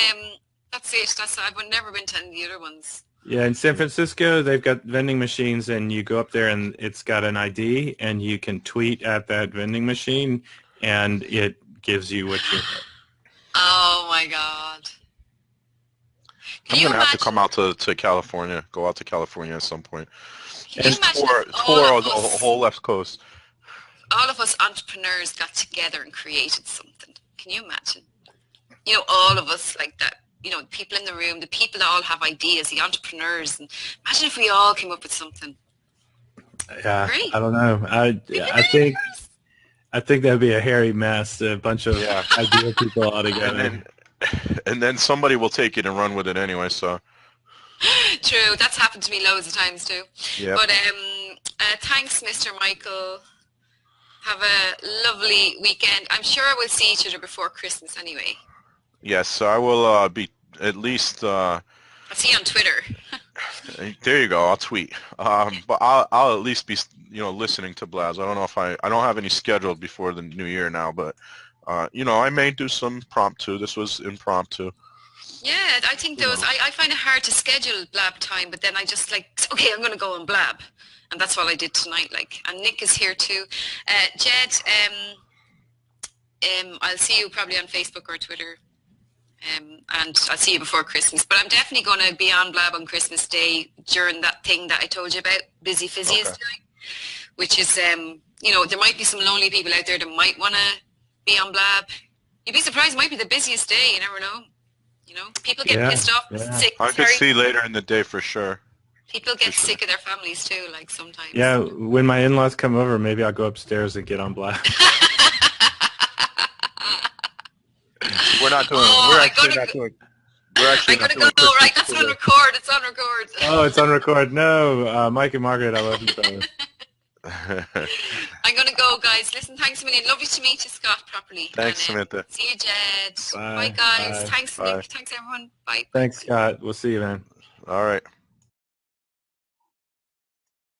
that's it. I've never been to any of the other ones. Yeah, in San Francisco, they've got vending machines, and you go up there, and it's got an ID, and you can tweet at that vending machine, and it gives you what you want. Oh, my God. I'm going to have to come out to California, go out to California at some point. Can you imagine tour the whole West Coast. All of us entrepreneurs got together and created something. Can you imagine? You know, all of us like that. You know, people in the room, the people that all have ideas, the entrepreneurs. And imagine if we all came up with something. Yeah, Great. I don't know. I think that'd be a hairy mess. A bunch of idea people all together. And then somebody will take it and run with it anyway. So. True, that's happened to me loads of times too. Yep. But thanks, Mr. Michael. Have a lovely weekend. I'm sure we'll see each other before Christmas anyway. Yes, so I will be at least. I'll see you on Twitter. There you go. I'll tweet. But I'll at least be listening to Blaz. I don't know if I don't have any scheduled before the new year now, but I may do some promptu. This was impromptu. Yeah, I think those. I find it hard to schedule blab time, but then I just okay, I'm going to go on blab, and that's what I did tonight. And Nick is here too. Jed, I'll see you probably on Facebook or Twitter. And I'll see you before Christmas. But I'm definitely going to be on Blab on Christmas Day during that thing that I told you about, Busy Fizzy is doing, which is, there might be some lonely people out there that might want to be on Blab. You'd be surprised, it might be the busiest day, you never know. People get pissed off, sick. I could see later in the day for sure. People get sick of their families too, sometimes. Yeah, when my in-laws come over, maybe I'll go upstairs and get on Blab. We're not doing. We're actually not doing. I gotta go. Right, that's on record. It's on record. Oh, it's on record. No, Mike and Margaret, I love you both. I'm gonna go, guys. Listen, thanks a million. Lovely to meet you, Scott, properly. Thanks, Samantha. See you, Jed. Bye. Bye guys. Bye. Thanks, Bye. Nick. Thanks, everyone. Bye. Thanks, Scott. We'll see you, man. All right.